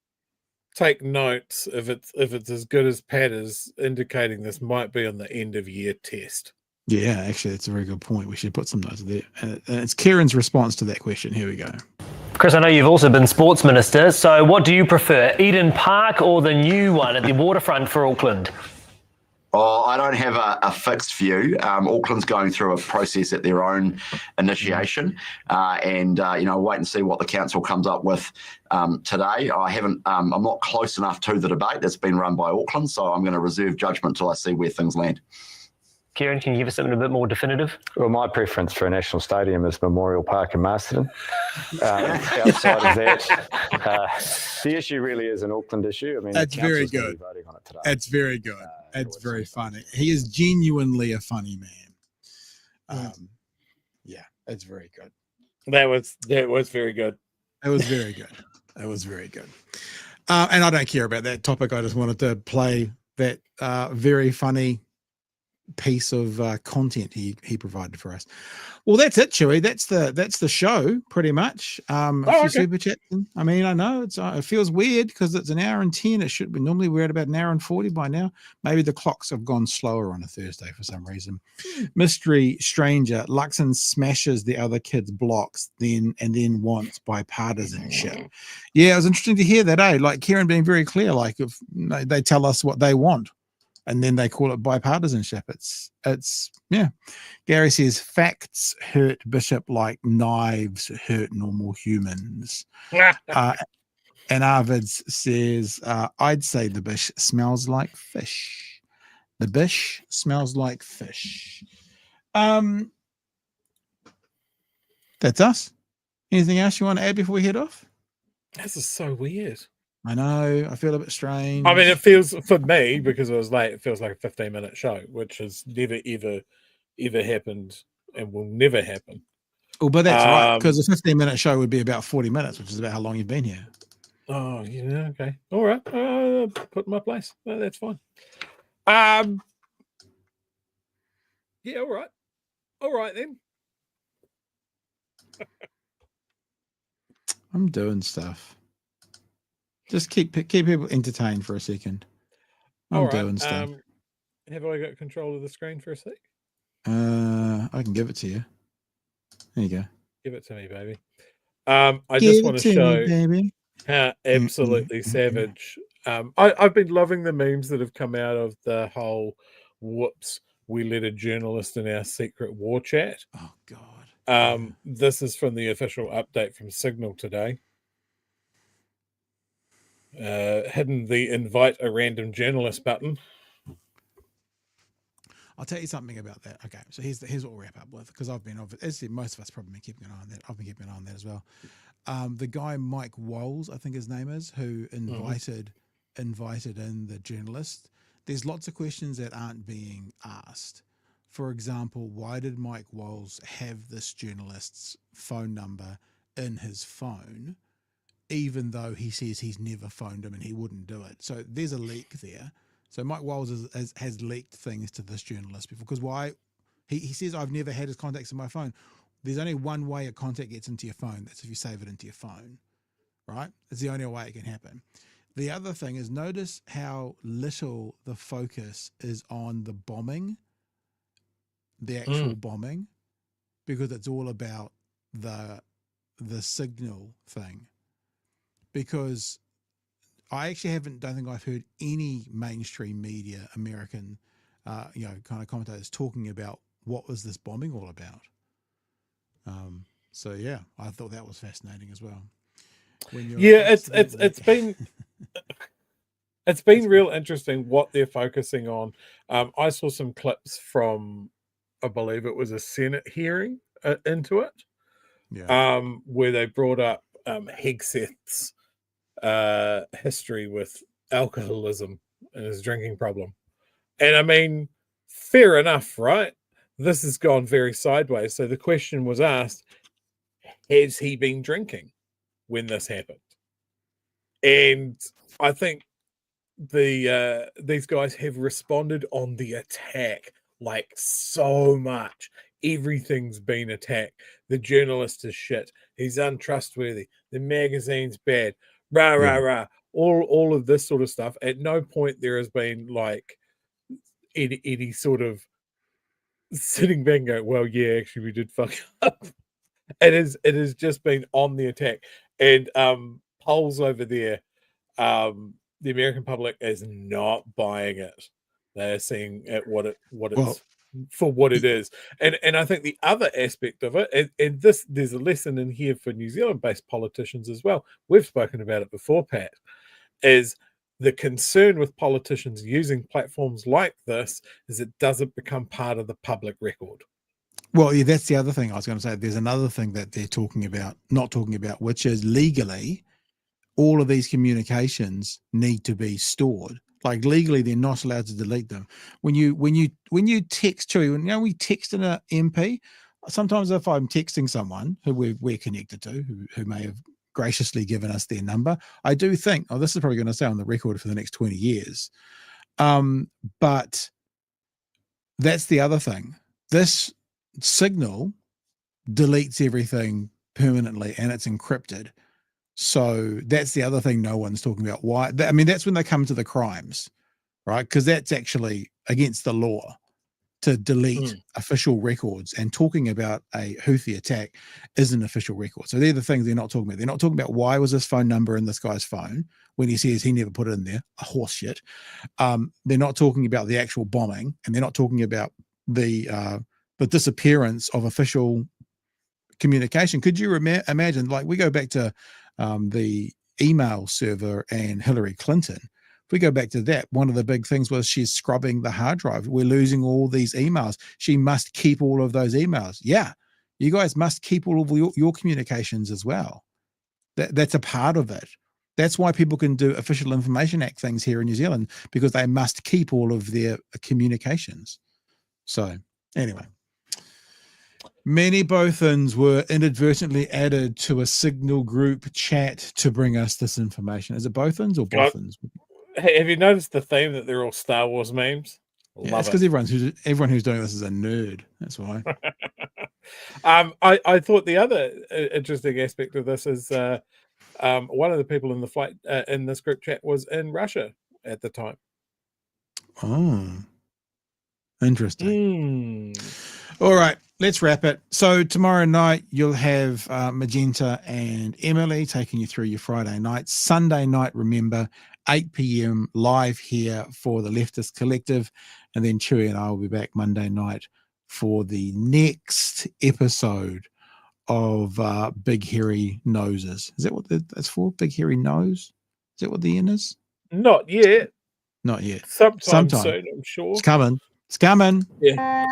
Take notes if it's as good as Pat is indicating. This might be on the end of year test. Yeah, actually, that's a very good point. We should put some notes there. And it's Kieran's response to that question. Here we go. Chris, I know you've also been sports minister. So what do you prefer, Eden Park or the new one at the waterfront for Auckland? Oh, I don't have a fixed view. Auckland's going through a process at their own initiation, and wait and see what the council comes up with today. I'm not close enough to the debate that's been run by Auckland, so I'm going to reserve judgment till I see where things land. Kieran, can you give us something a bit more definitive? Well, my preference for a national stadium is Memorial Park in Masterton. Outside of that, the issue really is an Auckland issue. I mean, that's very good. Voting on it today. That's very good. That's very funny. He is genuinely a funny man. Yeah, it's very good. That was very good. It was very good. It was very good. And I don't care about that topic. I just wanted to play that very funny piece of content he provided for us. Well, that's it, Chewy. That's the show pretty much. Super chat. I mean, I know it feels weird because it's an hour and 10. It should be normally we're at about an hour and 40 by now. Maybe the clocks have gone slower on a Thursday for some reason. Mystery stranger. Luxon smashes the other kid's blocks then wants bipartisanship. Yeah, it was interesting to hear that. Like Kieran being very clear. Like if they tell us what they want, and then they call it bipartisanship. It's yeah. Gary says facts hurt Bishop like knives hurt normal humans. And Arvids says, I'd say the Bish smells like fish. The Bish smells like fish. That's us. Anything else you want to add before we head off? This is so weird. I know. I feel a bit strange. I mean, it feels, for me, because it was late, it feels like a 15-minute show, which has never, ever happened and will never happen. Oh, but that's right, because a 15-minute show would be about 40 minutes, which is about how long you've been here. Oh, yeah, okay. All right. Put in my place. No, that's fine. Yeah, all right. All right, then. I'm doing stuff. Just keep people entertained for a second. I'm doing stuff. Have I got control of the screen for a sec? I can give it to you. There you go. Give it to me, baby. I just want to show baby. How absolutely savage. I've been loving the memes that have come out of the whole whoops, we let a journalist in our secret war chat. Oh, God. This is from the official update from Signal today. Hidden the invite a random journalist button. I'll tell you something about that. Okay, so here's what we'll wrap up with, because I've been, as most of us probably been keeping an eye on that. I've been keeping an eye on that as well. The guy Mike Walls, I think his name is, who invited in the journalist. There's lots of questions that aren't being asked. For example, why did Mike Walls have this journalist's phone number in his phone, even though he says he's never phoned him and he wouldn't do it? So there's a leak there. So Mike Walls has leaked things to this journalist before, because why? He says, I've never had his contacts in my phone. There's only one way a contact gets into your phone. That's if you save it into your phone, right? It's the only way it can happen. The other thing is, notice how little the focus is on the bombing, the actual bombing, because it's all about the Signal thing. Because I actually don't think I've heard any mainstream media, American, kind of commentators talking about what was this bombing all about. So yeah, I thought that was fascinating as well. It's been it's been real interesting what they're focusing on. I saw some clips from, I believe it was a Senate hearing into it, where they brought up Hegseth's history with alcoholism and his drinking problem. And I mean, fair enough, right? This has gone very sideways. So the question was asked, has he been drinking when this happened? And I think these guys have responded on the attack, like so much. Everything's been attacked. The journalist is shit. He's untrustworthy. The magazine's bad. Rah, rah, rah. All of this sort of stuff. At no point there has been like any sort of sitting back and going, well, yeah, actually we did fuck up. It has just been on the attack. And polls over there, the American public is not buying it. They are seeing it for what it is. And I think the other aspect of it, and there's a lesson in here for New Zealand-based politicians as well. We've spoken about it before, Pat, is the concern with politicians using platforms like this is it doesn't become part of the public record. Well, yeah, that's the other thing I was going to say. There's another thing that they're not talking about, which is legally, all of these communications need to be stored. Like legally, they're not allowed to delete them. When you text Chewy, we text an MP, sometimes if I'm texting someone who we're connected to, who may have graciously given us their number, I do think, oh, this is probably going to stay on the record for the next 20 years. But that's the other thing. This signal deletes everything permanently and it's encrypted. So that's the other thing no one's talking about. Why? I mean, that's when they come to the crimes, right? Because that's actually against the law to delete official records, and talking about a Houthi attack is an official record. So they're the things they're not talking about. They're not talking about why was this phone number in this guy's phone when he says he never put it in there, a horse shit. They're not talking about the actual bombing, and they're not talking about the disappearance of official communication. Could you imagine, like, we go back to the email server and Hillary Clinton. If we go back to that, one of the big things was she's scrubbing the hard drive. We're losing all these emails. She must keep all of those emails. Yeah, you guys must keep all of your communications as well. That's a part of it. That's why people can do Official Information Act things here in New Zealand, because they must keep all of their communications. So anyway, many Bothans were inadvertently added to a Signal group chat to bring us this information. Is it Bothans or Bothans? Have you noticed the theme that they're all Star Wars memes? Yeah, that's because everyone who's doing this is a nerd. That's why. I thought the other interesting aspect of this is one of the people in the flight in this group chat was in Russia at the time. Oh, interesting. All right, let's wrap it. So tomorrow night you'll have Magenta and Emily taking you through your Friday night. Sunday night, remember, 8 p.m. live here for the Leftist Collective, and then Chewy and I will be back Monday night for the next episode of Big Hairy Noses. Is that what that's for? Big Hairy Nose? Is that what the N is? Not yet. Not yet. Sometime soon, I'm sure. It's coming. It's coming. Yeah.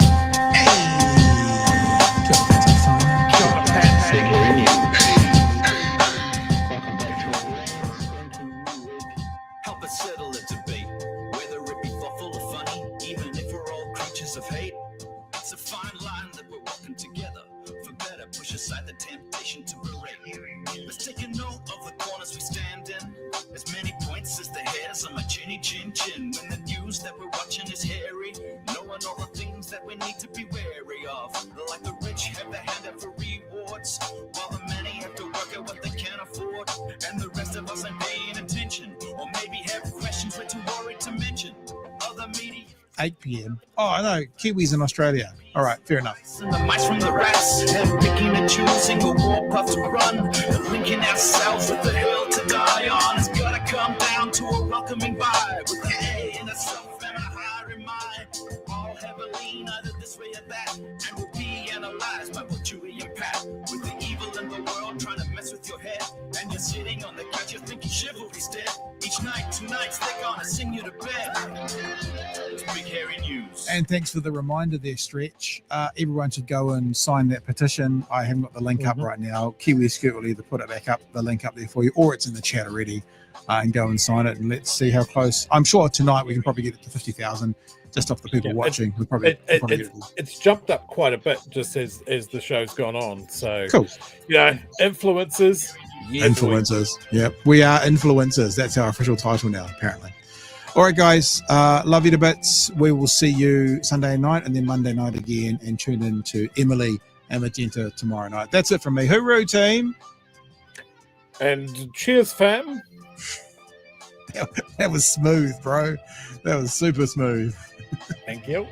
Help us settle a debate, whether it be thoughtful or funny, even if we're all creatures of hate. It's a fine line that we're walking together. For better, push aside the temptation to berate. Let's take a note of the corners we stand in. As many points as the hairs on my chinny chin chin. When the news that we're watching is hairy, knowing all the things that we need to be wary of. Like the rich have the hand out for rewards, while the many have to work at what they can't afford. And the rest of us ain't paying attention, or maybe have questions we're too worried to mention. Other media. 8 p.m. Oh, I know. Kiwis in Australia. All right, fair enough. And the mice from the rats, and picking and choosing a war path to run, and linking ourselves with the hill to die on. It's gotta come down to a welcoming vibe, with an A in a self and a higher in mind. All have a lean either this way or that, and will be analyzed by what Chewy and Pat. With the evil in the world trying to mess with your head, and you're sitting on the couch, you're thinking chivalry's dead. Each night, 2 nights, they're gonna sing you to bed. It's Big Hairy News. And thanks for the reminder there, Stretch. Everyone should go and sign that petition. I haven't got the link up right now. Kiwi Skirt will either put it back up, the link up there for you, or it's in the chat already. And go and sign it, and let's see how close. I'm sure tonight we can probably get it to 50,000 just off the people watching. It's jumped up quite a bit just as the show's gone on. So cool. Influencers. Influencers. Yep. We are influencers. That's our official title now, apparently. All right, guys. Love you to bits. We will see you Sunday night and then Monday night again, and tune in to Emily and Magenta tomorrow night. That's it from me. Hooroo, team. And cheers, fam. That was smooth, bro. That was super smooth. Thank you.